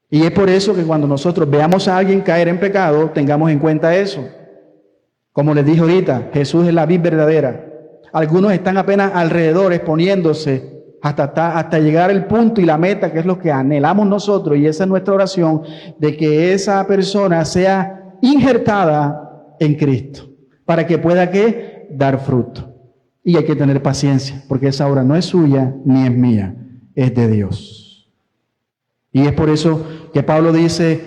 Y es por eso que cuando nosotros veamos a alguien caer en pecado, tengamos en cuenta eso. Como les dije ahorita, Jesús es la vid verdadera. Algunos están apenas alrededor exponiéndose hasta llegar al punto y la meta, que es lo que anhelamos nosotros, y esa es nuestra oración, de que esa persona sea injertada en Cristo, para que pueda ¿qué? Dar fruto. Y hay que tener paciencia, porque esa obra no es suya ni es mía, es de Dios. Y es por eso que Pablo dice,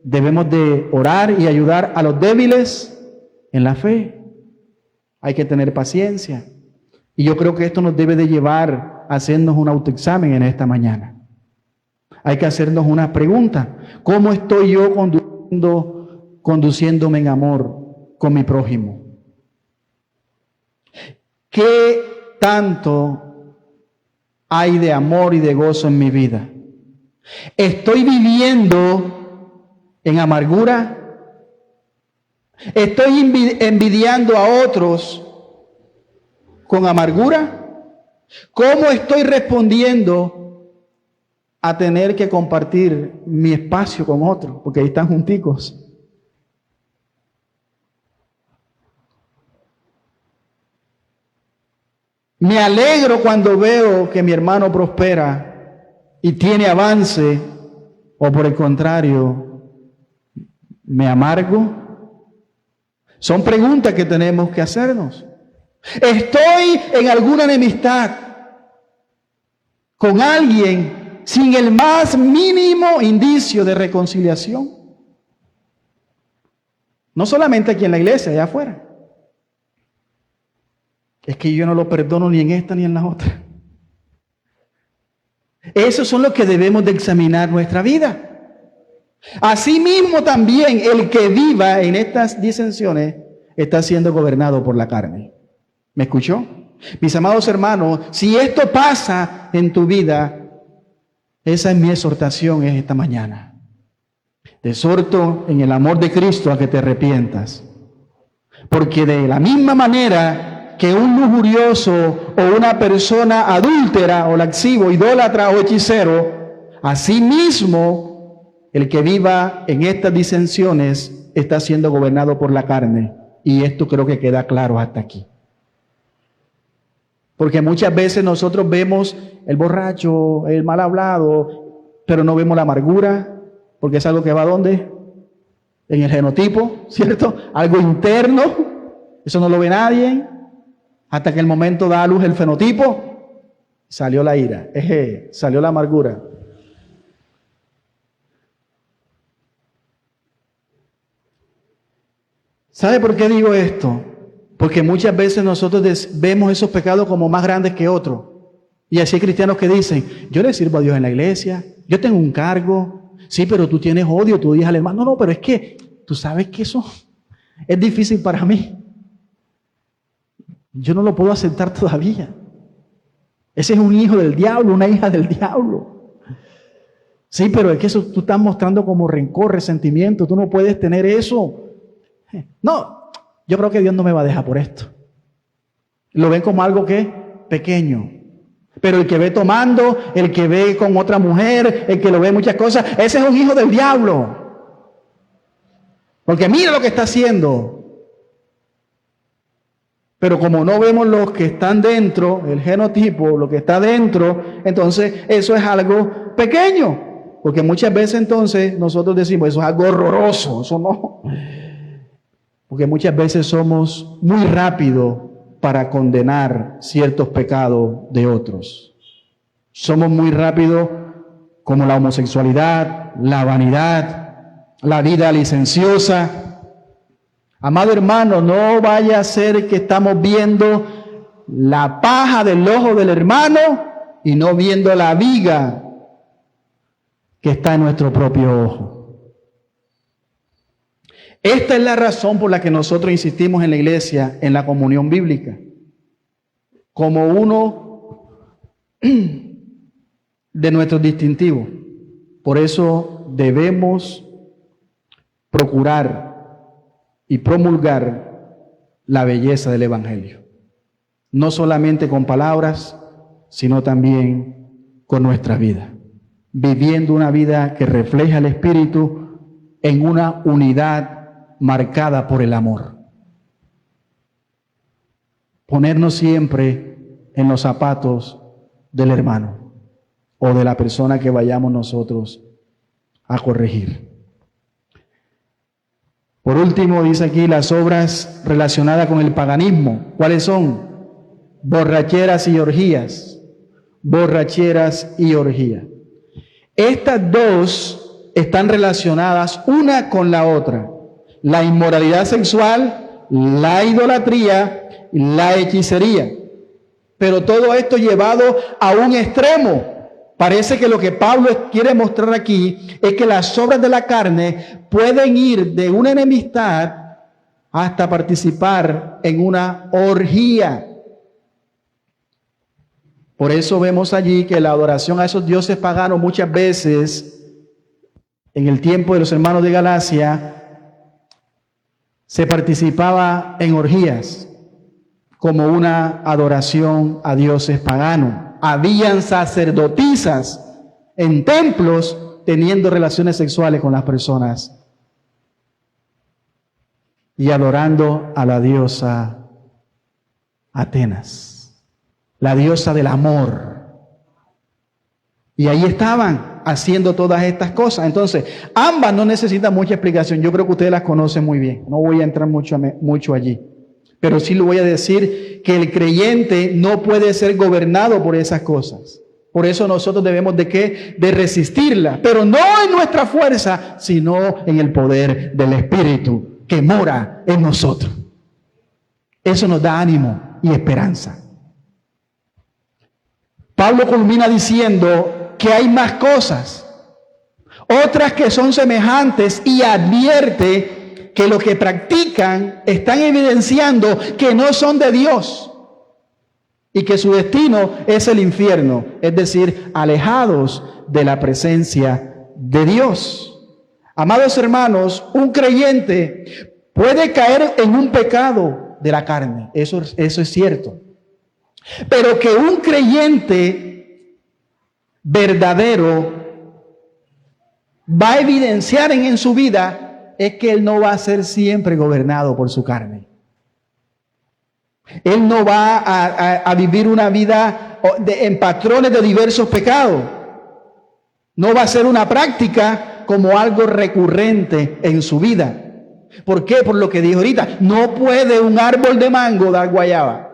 debemos de orar y ayudar a los débiles en la fe. Hay que tener paciencia. Y yo creo que esto nos debe de llevar a hacernos un autoexamen en esta mañana. Hay que hacernos una pregunta. ¿Cómo estoy yo conduciéndome en amor con mi prójimo? ¿Qué tanto hay de amor y de gozo en mi vida? ¿Estoy viviendo en amargura? ¿Estoy envidiando a otros con amargura? ¿Cómo estoy respondiendo a tener que compartir mi espacio con otros? Porque ahí están junticos. Me alegro cuando veo que mi hermano prospera y tiene avance, o por el contrario, me amargo. Son preguntas que tenemos que hacernos. ¿Estoy en alguna enemistad con alguien sin el más mínimo indicio de reconciliación? No solamente aquí en la iglesia, allá afuera. Es que yo no lo perdono ni en esta ni en la otra. Esos son los que debemos de examinar nuestra vida. Asimismo también el que viva en estas disensiones está siendo gobernado por la carne. ¿Me escuchó? Mis amados hermanos, si esto pasa en tu vida, esa es mi exhortación esta mañana. Te exhorto en el amor de Cristo a que te arrepientas. Porque de la misma manera que un lujurioso o una persona adúltera o lascivo, idólatra o hechicero, asimismo el que viva en estas disensiones está siendo gobernado por la carne. Y esto creo que queda claro hasta aquí. Porque muchas veces nosotros vemos el borracho, el mal hablado, pero no vemos la amargura, porque es algo que va ¿a dónde? En el genotipo, ¿cierto? Algo interno, eso no lo ve nadie, hasta que el momento da a luz el fenotipo, salió la ira, salió la amargura. ¿Sabe por qué digo esto? Porque muchas veces nosotros vemos esos pecados como más grandes que otros. Y así hay cristianos que dicen, yo le sirvo a Dios en la iglesia, yo tengo un cargo, sí, pero tú tienes odio, tú odias al hermano. No, pero es que tú sabes que eso es difícil para mí. Yo no lo puedo aceptar todavía. Ese es un hijo del diablo, una hija del diablo. Sí, pero es que eso tú estás mostrando como rencor, resentimiento, tú no puedes tener eso. No, yo creo que Dios no me va a dejar por esto. Lo ven como algo que pequeño. Pero el que ve tomando, el que ve con otra mujer, el que lo ve muchas cosas, ese es un hijo del diablo. Porque mira lo que está haciendo. Pero como no vemos los que están dentro, el genotipo, lo que está dentro, entonces eso es algo pequeño. Porque muchas veces entonces nosotros decimos, eso es algo horroroso, eso no. Porque muchas veces somos muy rápidos para condenar ciertos pecados de otros. Somos muy rápidos como la homosexualidad, la vanidad, la vida licenciosa. Amado hermano, no vaya a ser que estamos viendo la paja del ojo del hermano y no viendo la viga que está en nuestro propio ojo. Esta es la razón por la que nosotros insistimos en la iglesia en la comunión bíblica, como uno de nuestros distintivos. Por eso debemos procurar y promulgar la belleza del Evangelio, no solamente con palabras, sino también con nuestra vida, viviendo una vida que refleja el Espíritu en una unidad marcada por el amor. Ponernos siempre en los zapatos del hermano o de la persona que vayamos nosotros a corregir. Por último, dice aquí las obras relacionadas con el paganismo. ¿Cuáles son? Borracheras y orgías. Borracheras y orgías. Estas dos están relacionadas una con la otra. La inmoralidad sexual, la idolatría, la hechicería. Pero todo esto llevado a un extremo. Parece que lo que Pablo quiere mostrar aquí es que las obras de la carne pueden ir de una enemistad hasta participar en una orgía. Por eso vemos allí que la adoración a esos dioses paganos muchas veces, en el tiempo de los hermanos de Galacia, se participaba en orgías como una adoración a dioses paganos. Habían sacerdotisas en templos teniendo relaciones sexuales con las personas y adorando a la diosa Atenas, la diosa del amor. Y ahí estaban haciendo todas estas cosas. Entonces, ambas no necesitan mucha explicación. Yo creo que ustedes las conocen muy bien. No voy a entrar mucho allí. Pero sí le voy a decir que el creyente no puede ser gobernado por esas cosas. Por eso nosotros debemos ¿de qué? De resistirla. Pero no en nuestra fuerza, sino en el poder del Espíritu que mora en nosotros. Eso nos da ánimo y esperanza. Pablo culmina diciendo que hay más cosas, otras que son semejantes, y advierte que los que practican están evidenciando que no son de Dios y que su destino es el infierno, es decir, alejados de la presencia de Dios. Amados hermanos, un creyente puede caer en un pecado de la carne, eso es cierto, pero que un creyente verdadero va a evidenciar en su vida es que él no va a ser siempre gobernado por su carne. Él no va a vivir una vida en patrones de diversos pecados. No va a ser una práctica como algo recurrente en su vida. ¿Por qué? Por lo que dijo ahorita, no puede un árbol de mango dar guayaba.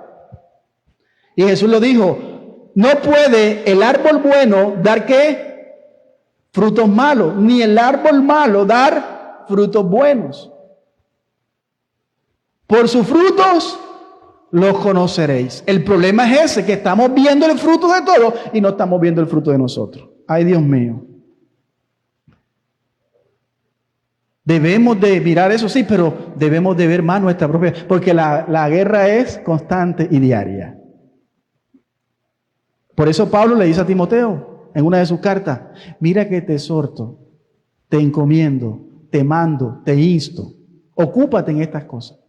Y Jesús lo dijo, no puede el árbol bueno dar ¿qué? Frutos malos, ni el árbol malo dar frutos buenos. Por sus frutos los conoceréis. El problema es ese, que estamos viendo el fruto de todo y no estamos viendo el fruto de nosotros. Ay, Dios mío. Debemos de mirar eso, sí, pero debemos de ver más nuestra propia, porque la guerra es constante y diaria. Por eso Pablo le dice a Timoteo en una de sus cartas, mira que te exhorto, te encomiendo, te mando, te insto, ocúpate en estas cosas.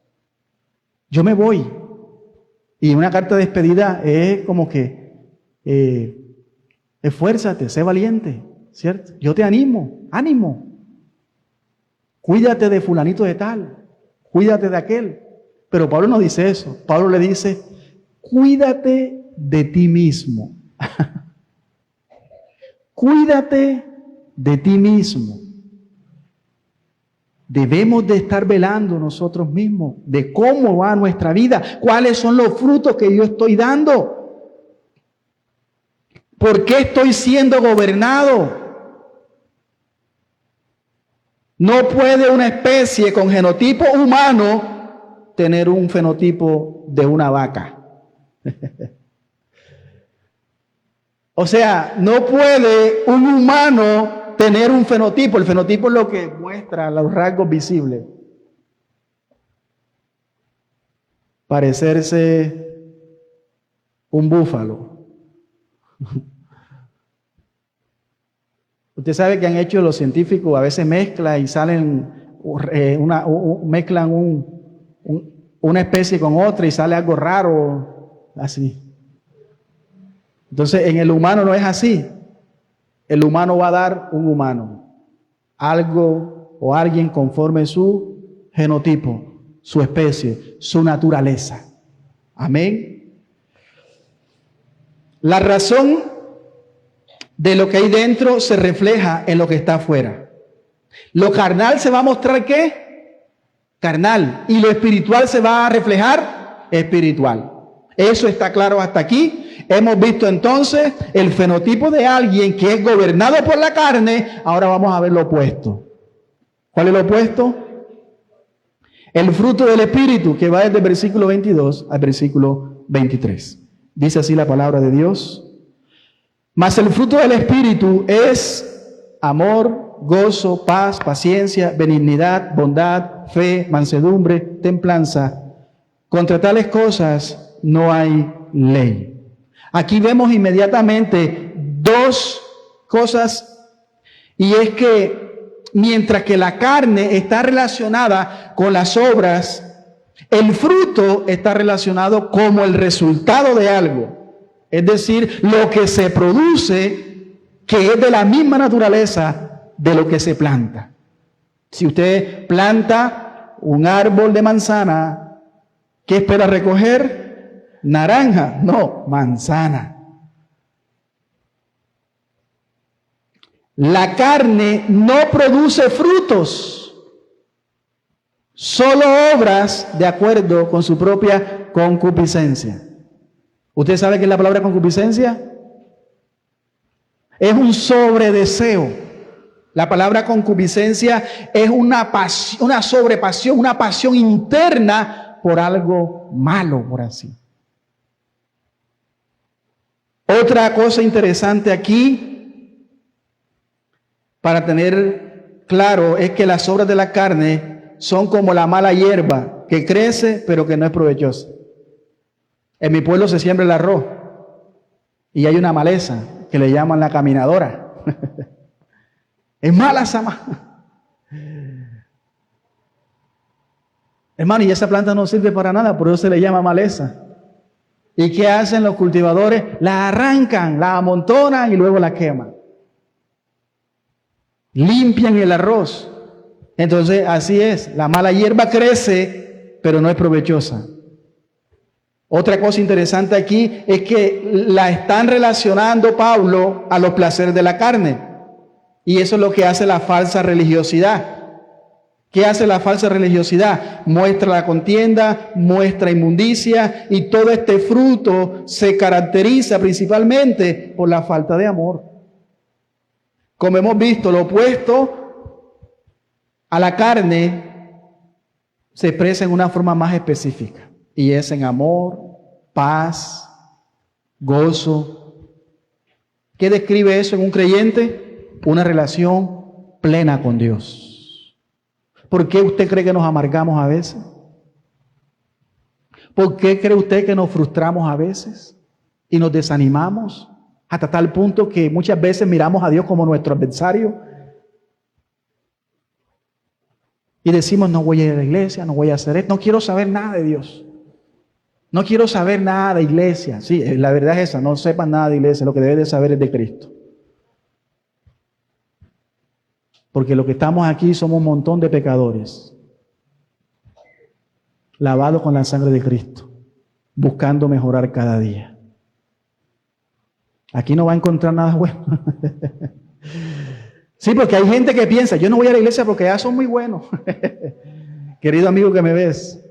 Yo me voy. Y una carta de despedida es como que, esfuérzate, sé valiente, ¿cierto? Yo te animo, ánimo. Cuídate de fulanito de tal, cuídate de aquel. Pero Pablo no dice eso. Pablo le dice, cuídate de ti mismo. Cuídate de ti mismo. Debemos de estar velando nosotros mismos de cómo va nuestra vida, cuáles son los frutos que yo estoy dando, por qué estoy siendo gobernado. No puede una especie con genotipo humano tener un fenotipo de una vaca. O sea, no puede un humano tener un fenotipo. El fenotipo es lo que muestra los rasgos visibles. Parecerse un búfalo. Usted sabe que han hecho los científicos, a veces mezclan y salen, mezclan una especie con otra y sale algo raro, así. Entonces, en el humano no es así. El humano va a dar un humano, algo o alguien conforme su genotipo, su especie, su naturaleza. Amén. La razón de lo que hay dentro se refleja en lo que está afuera. Lo carnal se va a mostrar ¿qué? Carnal. Y lo espiritual se va a reflejar espiritual. Eso está claro hasta aquí. Hemos visto entonces el fenotipo de alguien que es gobernado por la carne. Ahora vamos a ver lo opuesto. ¿Cuál es lo opuesto? El fruto del Espíritu, que va desde el versículo 22 al versículo 23. Dice así la palabra de Dios. Mas el fruto del Espíritu es amor, gozo, paz, paciencia, benignidad, bondad, fe, mansedumbre, templanza. Contra tales cosas no hay ley. Aquí vemos inmediatamente dos cosas, y es que mientras que la carne está relacionada con las obras, el fruto está relacionado como el resultado de algo. Es decir, lo que se produce, que es de la misma naturaleza de lo que se planta. Si usted planta un árbol de manzana, ¿qué espera recoger? Naranja, no, manzana. La carne no produce frutos, solo obras de acuerdo con su propia concupiscencia. ¿Usted sabe qué es la palabra concupiscencia? Es un sobredeseo. La palabra concupiscencia es una sobrepasión, una pasión interna por algo malo, por así. Otra cosa interesante aquí, para tener claro, es que las obras de la carne son como la mala hierba, que crece pero que no es provechosa. En mi pueblo se siembra el arroz y hay una maleza que le llaman la caminadora. Es mala esa hermano, y esa planta no sirve para nada, por eso se le llama maleza. ¿Y qué hacen los cultivadores? La arrancan, la amontonan y luego la queman. Limpian el arroz. Entonces, así es. La mala hierba crece, pero no es provechosa. Otra cosa interesante aquí es que la están relacionando Pablo a los placeres de la carne. Y eso es lo que hace la falsa religiosidad. ¿Qué hace la falsa religiosidad? Muestra la contienda, muestra inmundicia, y todo este fruto se caracteriza principalmente por la falta de amor. Como hemos visto, lo opuesto a la carne se expresa en una forma más específica, y es en amor, paz, gozo. ¿Qué describe eso en un creyente? Una relación plena con Dios. ¿Por qué usted cree que nos amargamos a veces? ¿Por qué cree usted que nos frustramos a veces y nos desanimamos hasta tal punto que muchas veces miramos a Dios como nuestro adversario y decimos: no voy a ir a la iglesia, no voy a hacer esto, no quiero saber nada de Dios, no quiero saber nada de iglesia? Sí, la verdad es esa, no sepan nada de iglesia, lo que deben de saber es de Cristo. Porque lo que estamos aquí somos un montón de pecadores, lavados con la sangre de Cristo, buscando mejorar cada día. Aquí no va a encontrar nada bueno. Sí, porque hay gente que piensa: yo no voy a la iglesia porque ya son muy buenos. Querido amigo que me ves,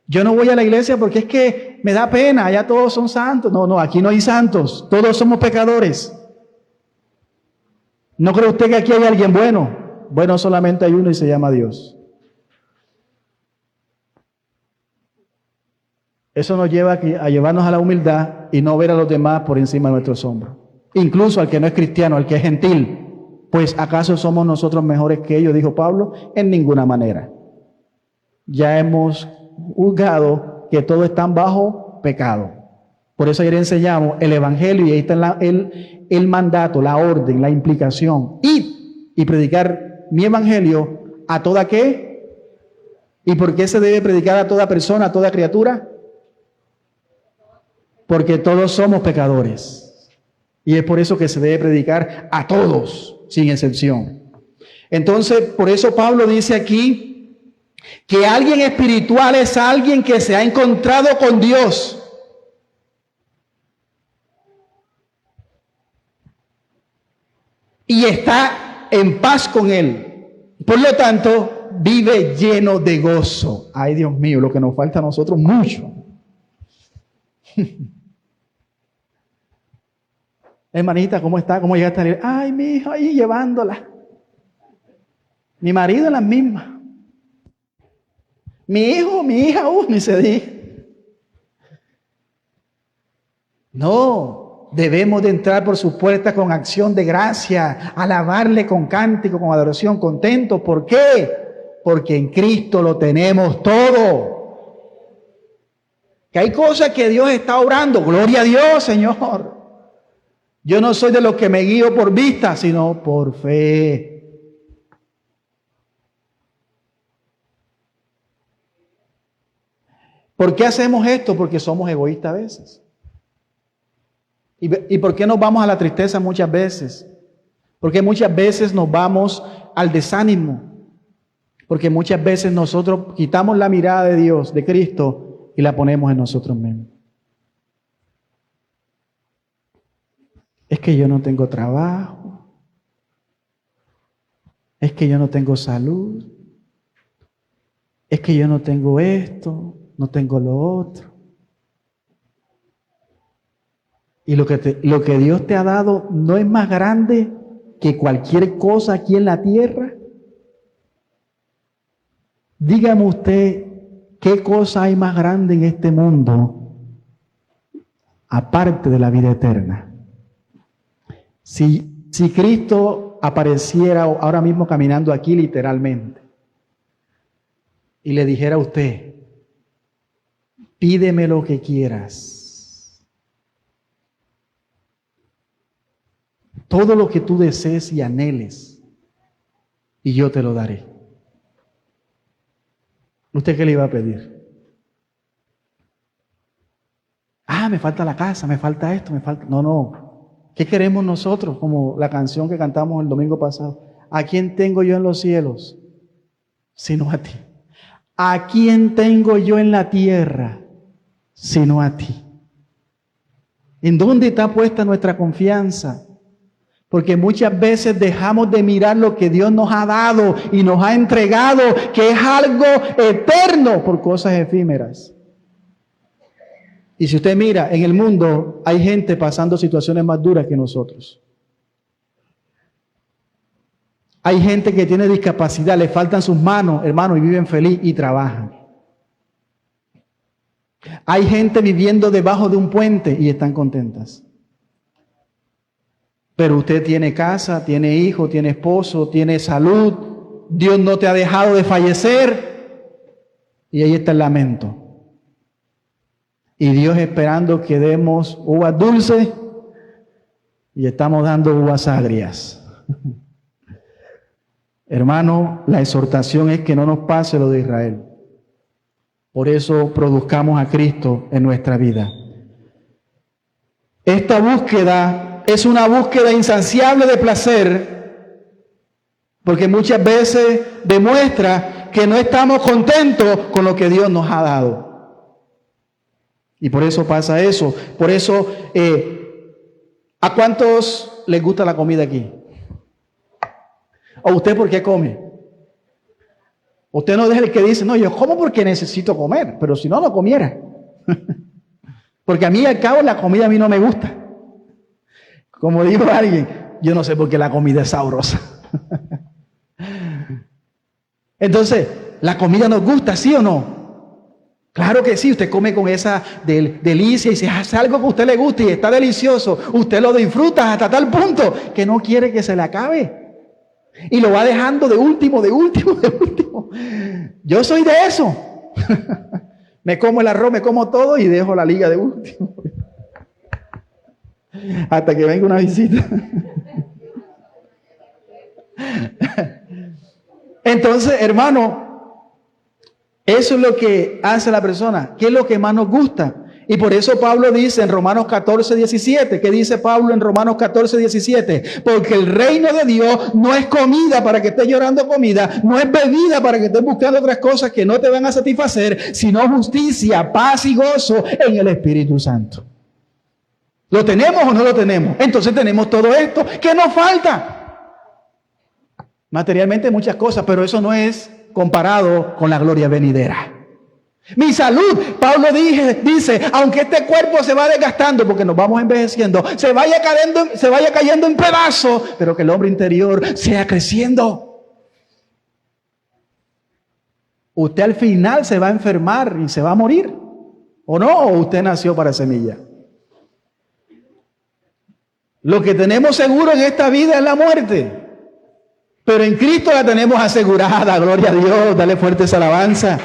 yo no voy a la iglesia porque es que me da pena, allá todos son santos. No, aquí no hay santos, todos somos pecadores. ¿No cree usted que aquí hay alguien bueno? Bueno, solamente hay uno y se llama Dios. Eso nos lleva a llevarnos a la humildad y no ver a los demás por encima de nuestros hombros. Incluso al que no es cristiano, al que es gentil. Pues ¿acaso somos nosotros mejores que ellos? Dijo Pablo, en ninguna manera. Ya hemos juzgado que todos están bajo pecado. Por eso ayer enseñamos el evangelio y ahí está el mandato, la orden, la implicación. Ir y predicar mi evangelio a toda ¿qué? ¿Y por qué se debe predicar a toda persona, a toda criatura? Porque todos somos pecadores. Y es por eso que se debe predicar a todos, sin excepción. Entonces, por eso Pablo dice aquí que alguien espiritual es alguien que se ha encontrado con Dios. Y está en paz con Él. Por lo tanto, vive lleno de gozo. Ay, Dios mío, lo que nos falta a nosotros mucho. Hermanita, ¿cómo está? ¿Cómo llegaste a la iglesia? Ay, mi hija, ahí llevándola. Mi marido en las mismas. Mi hijo, mi hija, ni se diga. No, debemos de entrar por sus puertas con acción de gracia, alabarle con cántico, con adoración, contentos. ¿Por qué? Porque en Cristo lo tenemos todo. Que hay cosas que Dios está obrando. Gloria a Dios, Señor. Yo no soy de los que me guío por vista, sino por fe. ¿Por qué hacemos esto? Porque somos egoístas a veces. ¿Y por qué nos vamos a la tristeza muchas veces? Porque muchas veces nos vamos al desánimo. Porque muchas veces nosotros quitamos la mirada de Dios, de Cristo, y la ponemos en nosotros mismos. Es que yo no tengo trabajo. Es que yo no tengo salud. Es que yo no tengo esto, no tengo lo otro. Y lo que Dios te ha dado no es más grande que cualquier cosa aquí en la tierra. Dígame usted, ¿qué cosa hay más grande en este mundo aparte de la vida eterna? Si Cristo apareciera ahora mismo caminando aquí literalmente y le dijera a usted, pídeme lo que quieras, todo lo que tú desees y anheles, y yo te lo daré. ¿Usted qué le iba a pedir? Me falta la casa, me falta esto, me falta... No. ¿Qué queremos nosotros? Como la canción que cantamos el domingo pasado. ¿A quién tengo yo en los cielos? Sino a ti. ¿A quién tengo yo en la tierra? Sino a ti. ¿En dónde está puesta nuestra confianza? Porque muchas veces dejamos de mirar lo que Dios nos ha dado y nos ha entregado, que es algo eterno, por cosas efímeras. Y si usted mira, en el mundo hay gente pasando situaciones más duras que nosotros. Hay gente que tiene discapacidad, le faltan sus manos, hermano, y viven feliz y trabajan. Hay gente viviendo debajo de un puente y están contentas. Pero usted tiene casa, tiene hijo, tiene esposo, tiene salud. Dios no te ha dejado de fallecer. Y ahí está el lamento. Y Dios esperando que demos uvas dulces y estamos dando uvas agrias. Hermano, la exhortación es que no nos pase lo de Israel. Por eso produzcamos a Cristo en nuestra vida. Esta búsqueda es una búsqueda insaciable de placer, porque muchas veces demuestra que no estamos contentos con lo que Dios nos ha dado. Y por eso pasa eso. Por eso, ¿a cuántos les gusta la comida aquí? ¿O usted por qué come? Usted no es el que dice, no, yo como porque necesito comer, pero si no, no comiera. Porque a mí, al cabo, la comida a mí no me gusta. Como dijo alguien, yo no sé por qué la comida es sabrosa. Entonces, ¿la comida nos gusta, sí o no? Claro que sí, usted come con esa delicia y si hace algo que a usted le gusta y está delicioso, usted lo disfruta hasta tal punto que no quiere que se le acabe. Y lo va dejando de último, de último, de último. Yo soy de eso. Me como el arroz, me como todo y dejo la liga de último. Hasta que venga una visita. Entonces, hermano, eso es lo que hace la persona. ¿Qué es lo que más nos gusta? Y por eso Pablo dice en Romanos 14, 17, ¿qué dice Pablo en Romanos 14, 17? Porque el reino de Dios no es comida para que estés llorando comida, no es bebida para que estés buscando otras cosas que no te van a satisfacer, sino justicia, paz y gozo en el Espíritu Santo. ¿Lo tenemos o no lo tenemos? Entonces tenemos todo esto. ¿Qué nos falta? Materialmente muchas cosas, pero eso no es comparado con la gloria venidera. Mi salud, Pablo dice, aunque este cuerpo se va desgastando porque nos vamos envejeciendo, se vaya cayendo en pedazos, pero que el hombre interior sea creciendo. Usted al final se va a enfermar y se va a morir, ¿o no? ¿O usted nació para semilla? Lo que tenemos seguro en esta vida es la muerte, pero en Cristo la tenemos asegurada. Gloria a Dios, dale fuertes alabanza.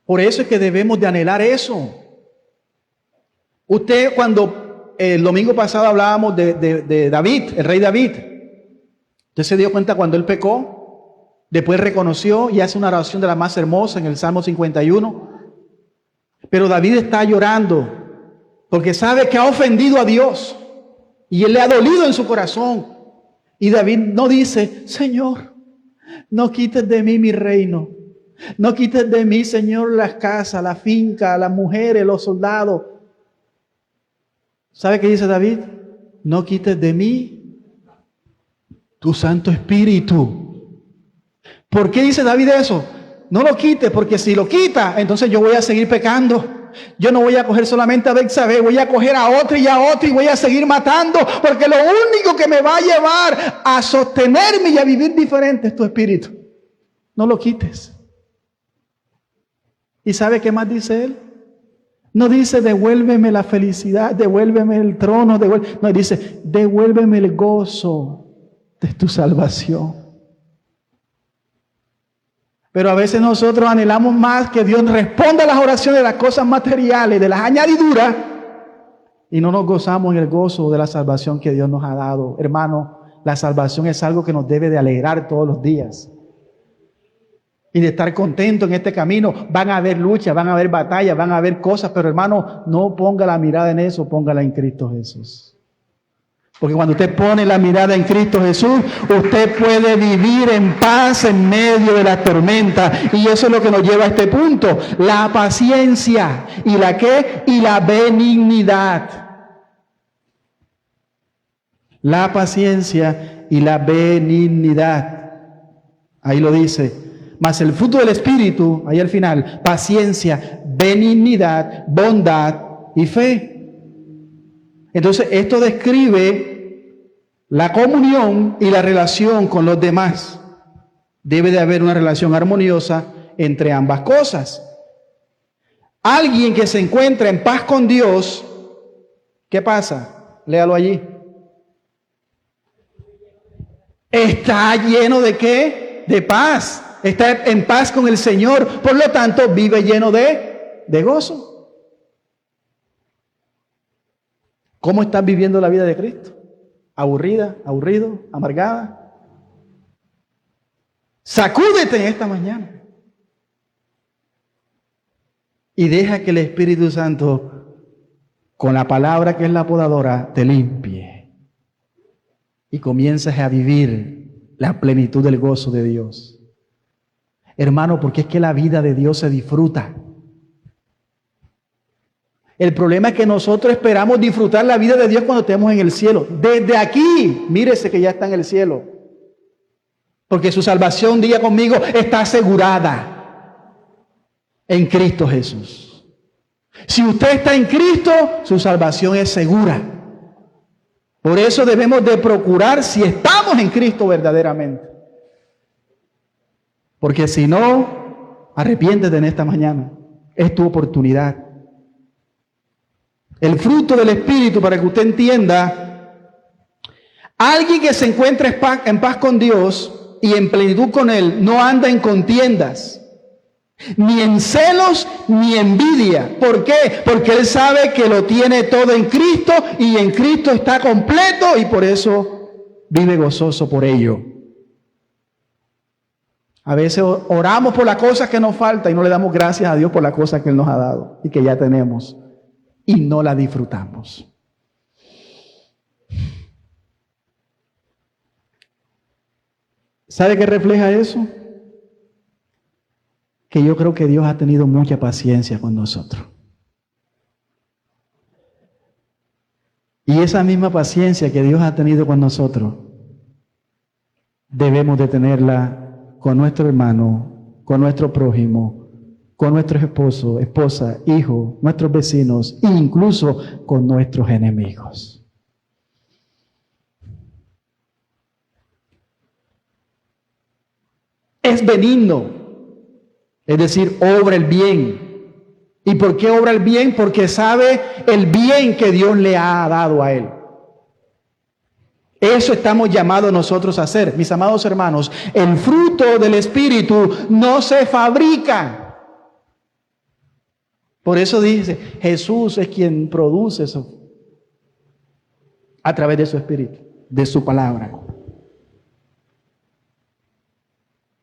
Por eso es que debemos de anhelar eso. Usted, cuando el domingo pasado hablábamos de David, el rey David, usted se dio cuenta cuando él pecó, después reconoció y hace una oración de la más hermosa en el Salmo 51. Pero David está llorando porque sabe que ha ofendido a Dios y él le ha dolido en su corazón. Y David no dice, Señor, no quites de mí mi reino. No quites de mí, Señor, las casas, la finca, las mujeres, los soldados. ¿Sabe qué dice David? No quites de mí tu Santo Espíritu. ¿Por qué dice David eso? No lo quites, porque si lo quita, entonces yo voy a seguir pecando. Yo no voy a coger solamente a Betsabé, voy a coger a otro y voy a seguir matando, porque lo único que me va a llevar a sostenerme y a vivir diferente es tu Espíritu. No lo quites. ¿Y sabe qué más dice él? No dice, devuélveme la felicidad, devuélveme el trono, no, dice, devuélveme el gozo de tu salvación. Pero a veces nosotros anhelamos más que Dios responda a las oraciones de las cosas materiales, de las añadiduras, y no nos gozamos en el gozo de la salvación que Dios nos ha dado. Hermano, la salvación es algo que nos debe de alegrar todos los días. Y de estar contento en este camino. Van a haber luchas, van a haber batallas, van a haber cosas, pero hermano, no ponga la mirada en eso, póngala en Cristo Jesús. Porque cuando usted pone la mirada en Cristo Jesús, usted puede vivir en paz en medio de la tormenta. Y eso es lo que nos lleva a este punto. La paciencia. ¿Y la qué? Y la benignidad. La paciencia y la benignidad. Ahí lo dice. Mas el fruto del Espíritu, ahí al final, paciencia, benignidad, bondad y fe. Entonces, esto describe la comunión y la relación con los demás. Debe de haber una relación armoniosa entre ambas cosas. Alguien que se encuentra en paz con Dios, ¿qué pasa? Léalo allí. Está lleno de ¿qué? De paz. Está en paz con el Señor, por lo tanto vive lleno de gozo. ¿Cómo estás viviendo la vida de Cristo? ¿Aburrida, aburrido, amargada? Sacúdete en esta mañana y deja que el Espíritu Santo, con la palabra que es la podadora, te limpie y comiences a vivir la plenitud del gozo de Dios. Hermano, porque es que la vida de Dios se disfruta. El problema es que nosotros esperamos disfrutar la vida de Dios cuando estemos en el cielo. Desde aquí, mírese que ya está en el cielo. Porque su salvación, diga conmigo, está asegurada en Cristo Jesús. Si usted está en Cristo, su salvación es segura. Por eso debemos de procurar si estamos en Cristo verdaderamente. Porque si no, arrepiéntete en esta mañana. Es tu oportunidad. El fruto del Espíritu, para que usted entienda, alguien que se encuentra en paz con Dios y en plenitud con Él, no anda en contiendas, ni en celos, ni envidia. ¿Por qué? Porque Él sabe que lo tiene todo en Cristo y en Cristo está completo y por eso vive gozoso por ello. A veces oramos por las cosas que nos faltan y no le damos gracias a Dios por las cosas que Él nos ha dado y que ya tenemos y no las disfrutamos. ¿Sabe qué refleja eso? Que yo creo que Dios ha tenido mucha paciencia con nosotros. Y esa misma paciencia que Dios ha tenido con nosotros, debemos de tenerla con nuestro hermano, con nuestro prójimo, con nuestros esposos, esposa, hijos, nuestros vecinos e incluso con nuestros enemigos. Es benigno, es decir, obra el bien. ¿Y por qué obra el bien? Porque sabe el bien que Dios le ha dado a él. Eso estamos llamados nosotros a hacer, mis amados hermanos. El fruto del Espíritu no se fabrica. Por eso dice, Jesús es quien produce eso a través de su Espíritu, de su palabra.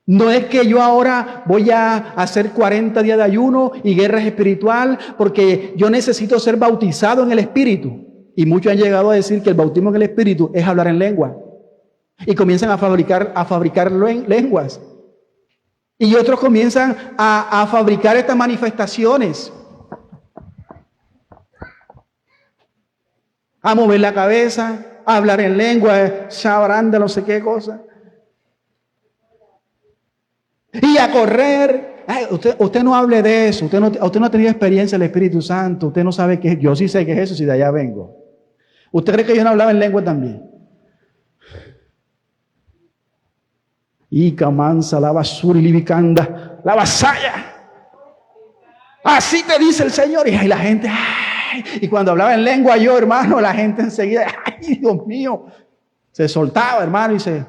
No es que yo ahora voy a hacer 40 días de ayuno y guerra espiritual porque yo necesito ser bautizado en el Espíritu. Y muchos han llegado a decir que el bautismo en el Espíritu es hablar en lengua. Y comienzan a fabricar lenguas. Y otros comienzan a fabricar estas manifestaciones. A mover la cabeza, a hablar en lengua, shabarán de no sé qué cosa. Y a correr. Ay, usted no hable de eso. Usted no ha tenido experiencia del Espíritu Santo. Usted no sabe qué es. Yo sí sé qué es eso si de allá vengo. ¿Usted cree que yo no hablaba en lengua también? Y camanza, la basura y libicanda, la vasalla. Así te dice el Señor. Y la gente, ay. Y cuando hablaba en lengua yo, hermano, la gente enseguida, ay, Dios mío. Se soltaba, hermano, y se...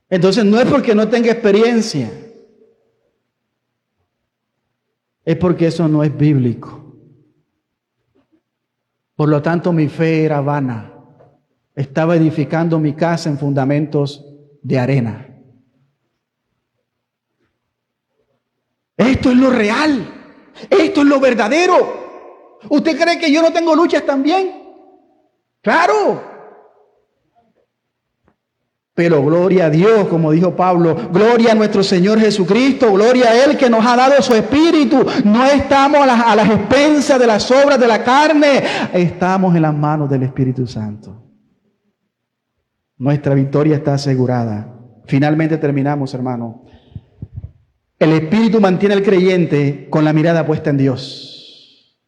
Entonces no es porque no tenga experiencia, es porque eso no es bíblico. Por lo tanto, mi fe era vana. Estaba edificando mi casa en fundamentos de arena. Esto es lo real. Esto es lo verdadero. ¿Usted cree que yo no tengo luchas también? ¡Claro! Pero gloria a Dios, como dijo Pablo, gloria a nuestro Señor Jesucristo, gloria a Él que nos ha dado su Espíritu. No estamos a las expensas de las obras de la carne, estamos en las manos del Espíritu Santo. Nuestra victoria está asegurada. Finalmente terminamos, hermano. El Espíritu mantiene al creyente con la mirada puesta en Dios,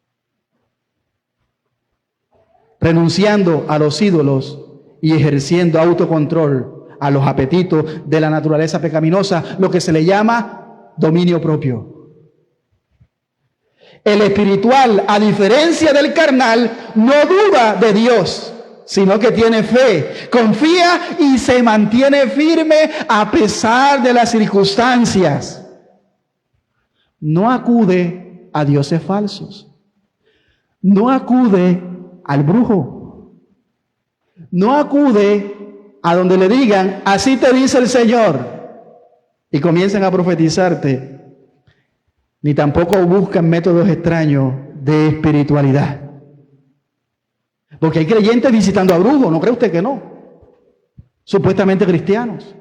renunciando a los ídolos y ejerciendo autocontrol a los apetitos de la naturaleza pecaminosa, lo que se le llama dominio propio. El espiritual, a diferencia del carnal, no duda de Dios, sino que tiene fe, confía y se mantiene firme a pesar de las circunstancias. No acude a dioses falsos, no acude al brujo, no acude a donde le digan, así te dice el Señor, y comiencen a profetizarte, ni tampoco buscan métodos extraños de espiritualidad. Porque hay creyentes visitando a brujos, ¿no cree usted que no? Supuestamente cristianos.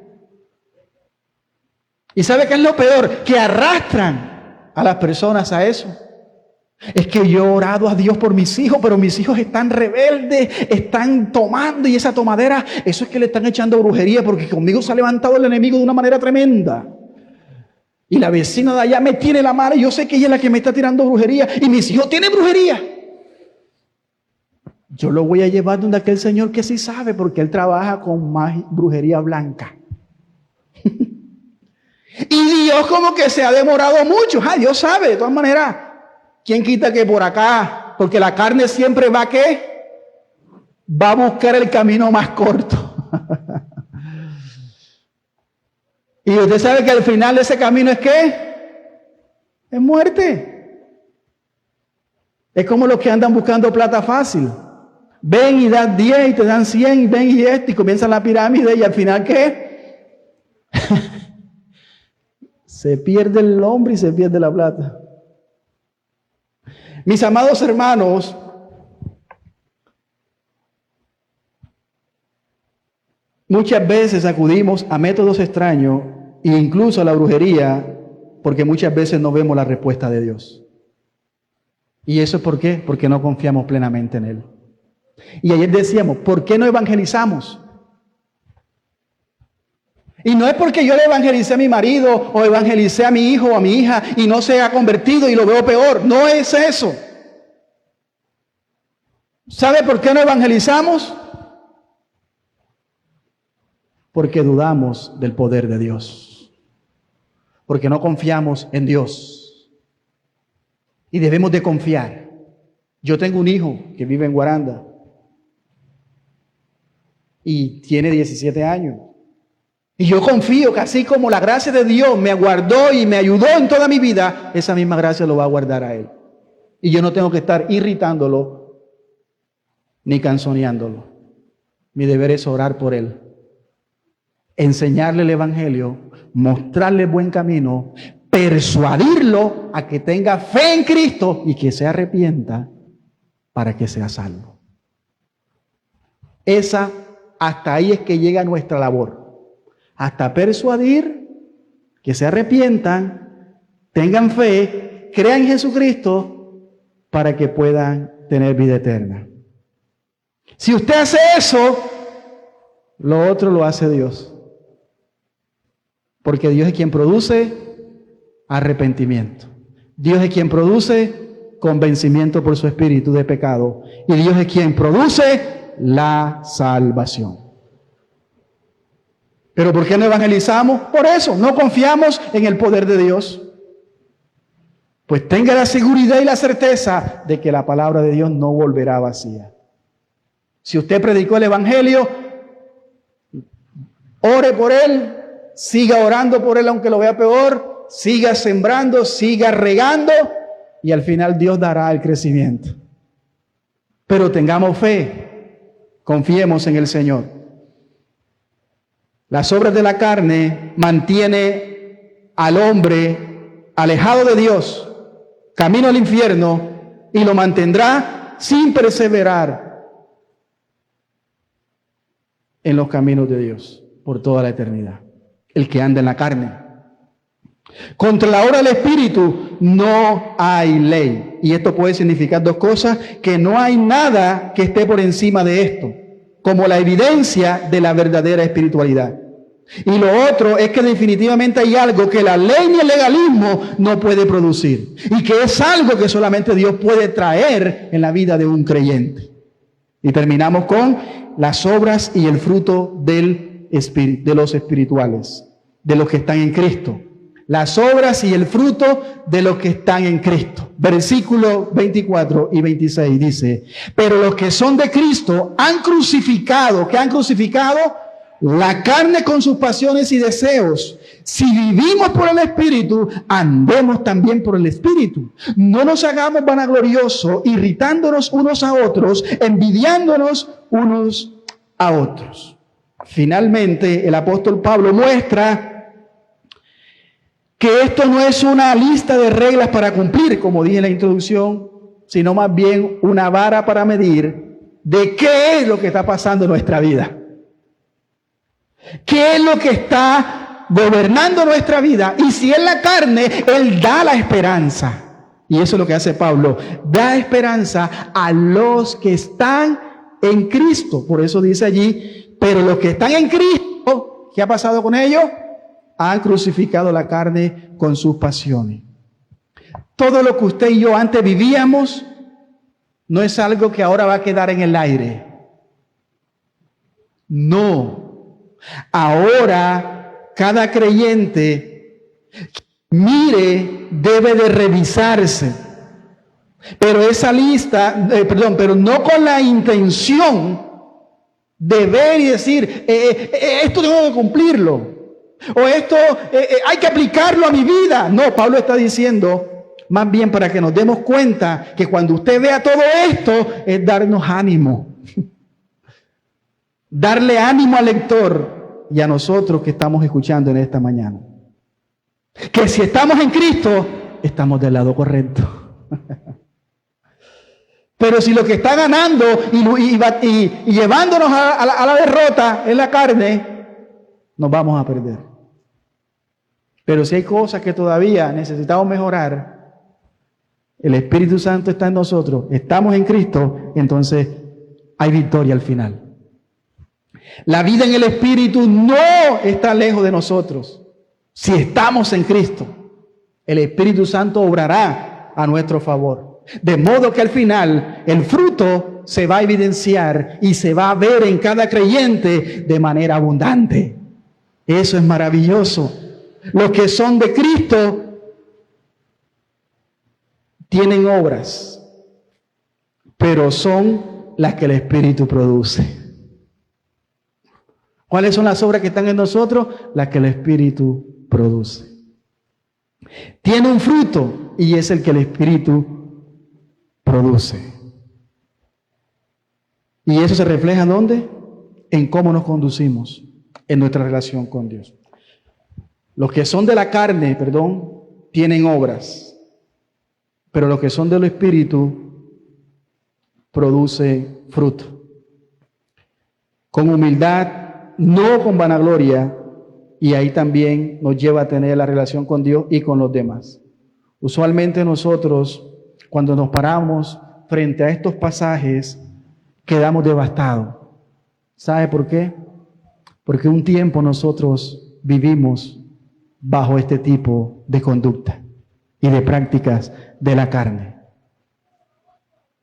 ¿Y sabe qué es lo peor? Que arrastran a las personas a eso. Es que yo he orado a Dios por mis hijos, pero mis hijos están rebeldes, están tomando, y esa tomadera, eso es que le están echando brujería, porque conmigo se ha levantado el enemigo de una manera tremenda. Y la vecina de allá me tiene la mano, y yo sé que ella es la que me está tirando brujería, y mis hijos tienen brujería. Yo lo voy a llevar donde aquel señor que sí sabe, porque él trabaja con brujería blanca. Y Dios como que se ha demorado mucho. Dios sabe, de todas maneras. ¿Quién quita que por acá? Porque la carne siempre va a ¿qué? Va a buscar el camino más corto. Y usted sabe que al final de ese camino es ¿qué? Es muerte. Es como los que andan buscando plata fácil. Ven y dan 10 y te dan 100 y ven y esto y comienza la pirámide y al final ¿qué? Se pierde el hombre y se pierde la plata. Mis amados hermanos, muchas veces acudimos a métodos extraños e incluso a la brujería porque muchas veces no vemos la respuesta de Dios. ¿Y eso es por qué? Porque no confiamos plenamente en Él. Y ayer decíamos, ¿por qué no evangelizamos? Y no es porque yo le evangelicé a mi marido o evangelicé a mi hijo o a mi hija y no se ha convertido y lo veo peor. No es eso. ¿Sabe por qué no evangelizamos? Porque dudamos del poder de Dios. Porque no confiamos en Dios. Y debemos de confiar. Yo tengo un hijo que vive en Guaranda y tiene 17 años. Y yo confío que así como la gracia de Dios me guardó y me ayudó en toda mi vida, esa misma gracia lo va a guardar a él. Y yo no tengo que estar irritándolo ni canzoneándolo. Mi deber es orar por él, enseñarle el evangelio, mostrarle el buen camino, persuadirlo a que tenga fe en Cristo y que se arrepienta para que sea salvo. Hasta ahí es que llega nuestra labor. Hasta persuadir, que se arrepientan, tengan fe, crean en Jesucristo para que puedan tener vida eterna. Si usted hace eso, lo otro lo hace Dios. Porque Dios es quien produce arrepentimiento. Dios es quien produce convencimiento por su espíritu de pecado. Y Dios es quien produce la salvación. ¿Pero por qué no evangelizamos? Por eso, no confiamos en el poder de Dios. Pues tenga la seguridad y la certeza de que la palabra de Dios no volverá vacía. Si usted predicó el evangelio, ore por él, siga orando por él aunque lo vea peor, siga sembrando, siga regando y al final Dios dará el crecimiento. Pero tengamos fe, confiemos en el Señor. Las obras de la carne mantiene al hombre alejado de Dios, camino al infierno, y lo mantendrá sin perseverar en los caminos de Dios por toda la eternidad. El que anda en la carne. Contra la obra del Espíritu no hay ley. Y esto puede significar dos cosas: que no hay nada que esté por encima de esto, como la evidencia de la verdadera espiritualidad. Y lo otro es que definitivamente hay algo que la ley ni el legalismo no puede producir. Y que es algo que solamente Dios puede traer en la vida de un creyente. Y terminamos con las obras y el fruto de los espirituales, de los que están en Cristo. Las obras y el fruto de los que están en Cristo. Versículos 24 y 26 dice: pero los que son de Cristo han crucificado. ¿Qué han crucificado? La carne con sus pasiones y deseos. Si vivimos por el Espíritu, andemos también por el Espíritu. No nos hagamos vanagloriosos, irritándonos unos a otros, envidiándonos unos a otros. Finalmente, el apóstol Pablo muestra que esto no es una lista de reglas para cumplir, como dije en la introducción, sino más bien una vara para medir de qué es lo que está pasando en nuestra vida. ¿Qué es lo que está gobernando nuestra vida? Y si es la carne, Él da la esperanza. Y eso es lo que hace Pablo. Da esperanza a los que están en Cristo. Por eso dice allí: pero los que están en Cristo, ¿qué ha pasado con ellos? Han crucificado la carne con sus pasiones. Todo lo que usted y yo antes vivíamos no es algo que ahora va a quedar en el aire. No. Ahora, cada creyente Mire, debe de revisarse. Pero esa lista, pero no con la intención de ver y decir, esto tengo que cumplirlo. O esto hay que aplicarlo a mi vida. No, Pablo está diciendo, más bien para que nos demos cuenta que cuando usted vea todo esto, es darnos ánimo. Darle ánimo al lector y a nosotros que estamos escuchando en esta mañana. Que si estamos en Cristo, estamos del lado correcto. Pero si lo que está ganando y llevándonos a la derrota es la carne, nos vamos a perder. Pero si hay cosas que todavía necesitamos mejorar, el Espíritu Santo está en nosotros, estamos en Cristo, entonces hay victoria al final. La vida en el Espíritu no está lejos de nosotros. Si estamos en Cristo, el Espíritu Santo obrará a nuestro favor. De modo que al final el fruto se va a evidenciar y se va a ver en cada creyente de manera abundante. Eso es maravilloso. Los que son de Cristo tienen obras, pero son las que el Espíritu produce. ¿Cuáles son las obras que están en nosotros? Las que el Espíritu produce. Tiene un fruto y es el que el Espíritu produce. ¿Y eso se refleja ¿dónde? En cómo nos conducimos en nuestra relación con Dios. Los que son de la carne, tienen obras, pero los que son del Espíritu producen fruto. Con humildad, no con vanagloria, y ahí también nos lleva a tener la relación con Dios y con los demás. Usualmente nosotros, cuando nos paramos frente a estos pasajes, quedamos devastados. ¿Sabe por qué? Porque un tiempo nosotros vivimos bajo este tipo de conducta y de prácticas de la carne.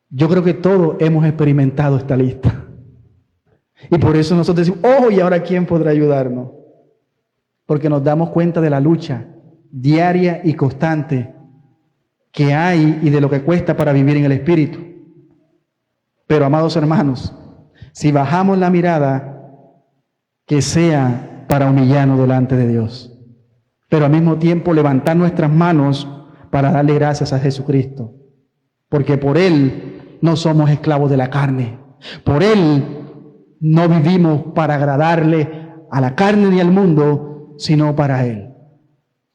Yo creo que todos hemos experimentado esta lista. Y por eso nosotros decimos, oh, ¿y ahora quién podrá ayudarnos? Porque nos damos cuenta de la lucha diaria y constante que hay y de lo que cuesta para vivir en el Espíritu. Pero, amados hermanos, si bajamos la mirada, que sea para humillarnos delante de Dios, pero al mismo tiempo levantar nuestras manos para darle gracias a Jesucristo, porque por Él no somos esclavos de la carne, por Él no vivimos para agradarle a la carne ni al mundo, sino para Él.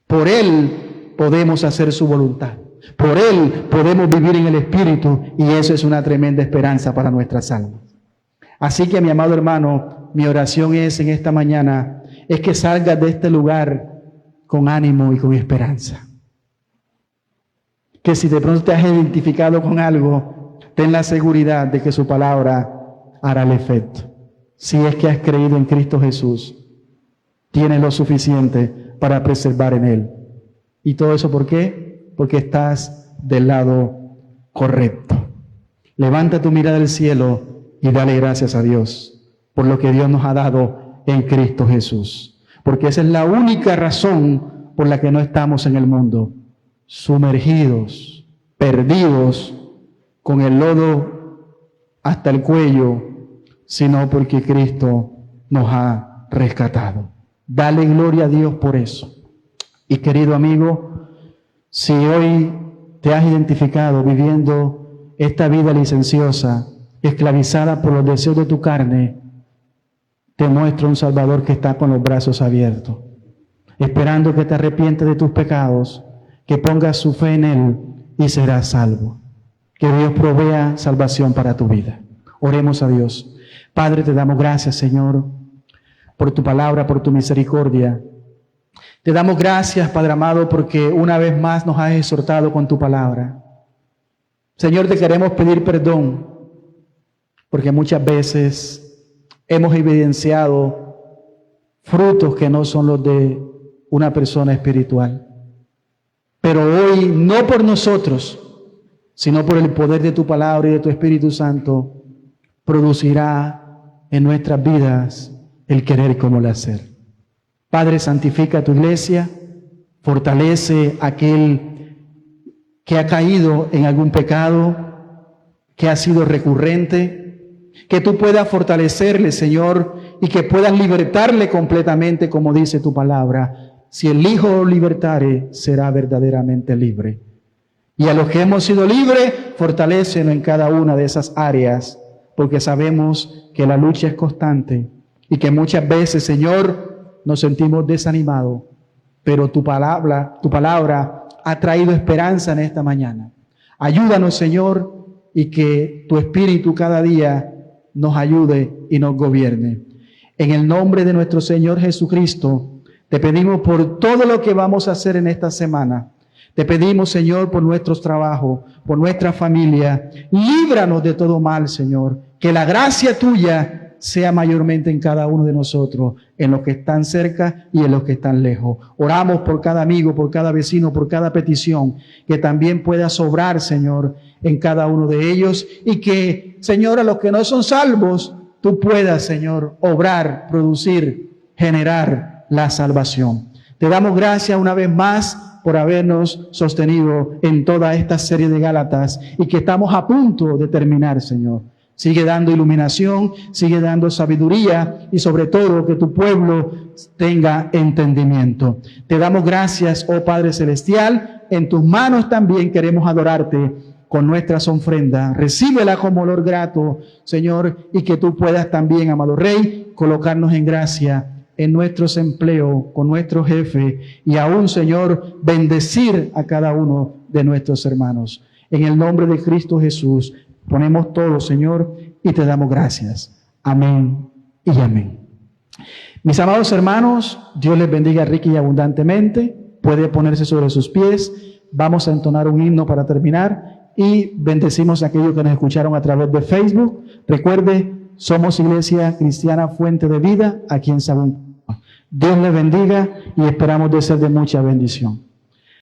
Por Él podemos hacer su voluntad. Por Él podemos vivir en el Espíritu y eso es una tremenda esperanza para nuestras almas. Así que, mi amado hermano, mi oración es en esta mañana, es que salgas de este lugar con ánimo y con esperanza. Que si de pronto te has identificado con algo, ten la seguridad de que su palabra hará el efecto. Si es que has creído en Cristo Jesús, tienes lo suficiente para preservar en Él. ¿Y todo eso por qué? Porque estás del lado correcto. Levanta tu mirada al cielo y dale gracias a Dios por lo que Dios nos ha dado en Cristo Jesús. Porque esa es la única razón por la que no estamos en el mundo, sumergidos, perdidos, con el lodo hasta el cuello, sino porque Cristo nos ha rescatado. Dale gloria a Dios por eso. Y querido amigo, si hoy te has identificado viviendo esta vida licenciosa, esclavizada por los deseos de tu carne, te muestro un Salvador que está con los brazos abiertos, esperando que te arrepientes de tus pecados, que pongas su fe en Él y serás salvo. Que Dios provea salvación para tu vida. Oremos a Dios. Padre, te damos gracias, Señor, por tu palabra, por tu misericordia. Te damos gracias, Padre amado, porque una vez más nos has exhortado con tu palabra. Señor, te queremos pedir perdón, porque muchas veces hemos evidenciado frutos que no son los de una persona espiritual. Pero hoy, no por nosotros, sino por el poder de tu palabra y de tu Espíritu Santo, producirá en nuestras vidas el querer como el hacer. Padre, santifica tu iglesia, Fortalece a aquel que ha caído en algún pecado, que ha sido recurrente, que tú puedas fortalecerle, Señor, y que puedas libertarle completamente, como dice tu palabra. Si el Hijo lo libertare, será verdaderamente libre. Y a los que hemos sido libres, fortalécenos en cada una de esas áreas, porque sabemos que la lucha es constante y que muchas veces, Señor, nos sentimos desanimados, pero tu palabra ha traído esperanza en esta mañana. Ayúdanos, Señor, y que tu Espíritu cada día nos ayude y nos gobierne. En el nombre de nuestro Señor Jesucristo, te pedimos por todo lo que vamos a hacer en esta semana. Te pedimos, Señor, por nuestros trabajos, por nuestra familia. Líbranos de todo mal, Señor. Que la gracia tuya sea mayormente en cada uno de nosotros, en los que están cerca y en los que están lejos. Oramos por cada amigo, por cada vecino, por cada petición, que también pueda sobrar, Señor, en cada uno de ellos. Y que, Señor, a los que no son salvos, tú puedas, Señor, obrar, producir, generar la salvación. Te damos gracias una vez más por habernos sostenido en toda esta serie de Gálatas y que estamos a punto de terminar, Señor. Sigue dando iluminación, sigue dando sabiduría y sobre todo que tu pueblo tenga entendimiento. Te damos gracias, oh Padre Celestial. En tus manos también queremos adorarte con nuestras ofrendas. Recíbela como olor grato, Señor, y que tú puedas también, amado Rey, colocarnos en gracia en nuestros empleos, con nuestro jefe y aún, Señor, bendecir a cada uno de nuestros hermanos. En el nombre de Cristo Jesús, ponemos todo, Señor, y te damos gracias. Amén y amén. Mis amados hermanos, Dios les bendiga rica y abundantemente. Puede ponerse sobre sus pies. Vamos a entonar un himno para terminar y bendecimos a aquellos que nos escucharon a través de Facebook. Recuerde, somos Iglesia Cristiana Fuente de Vida aquí en Sagún. Dios les bendiga y esperamos de ser de mucha bendición.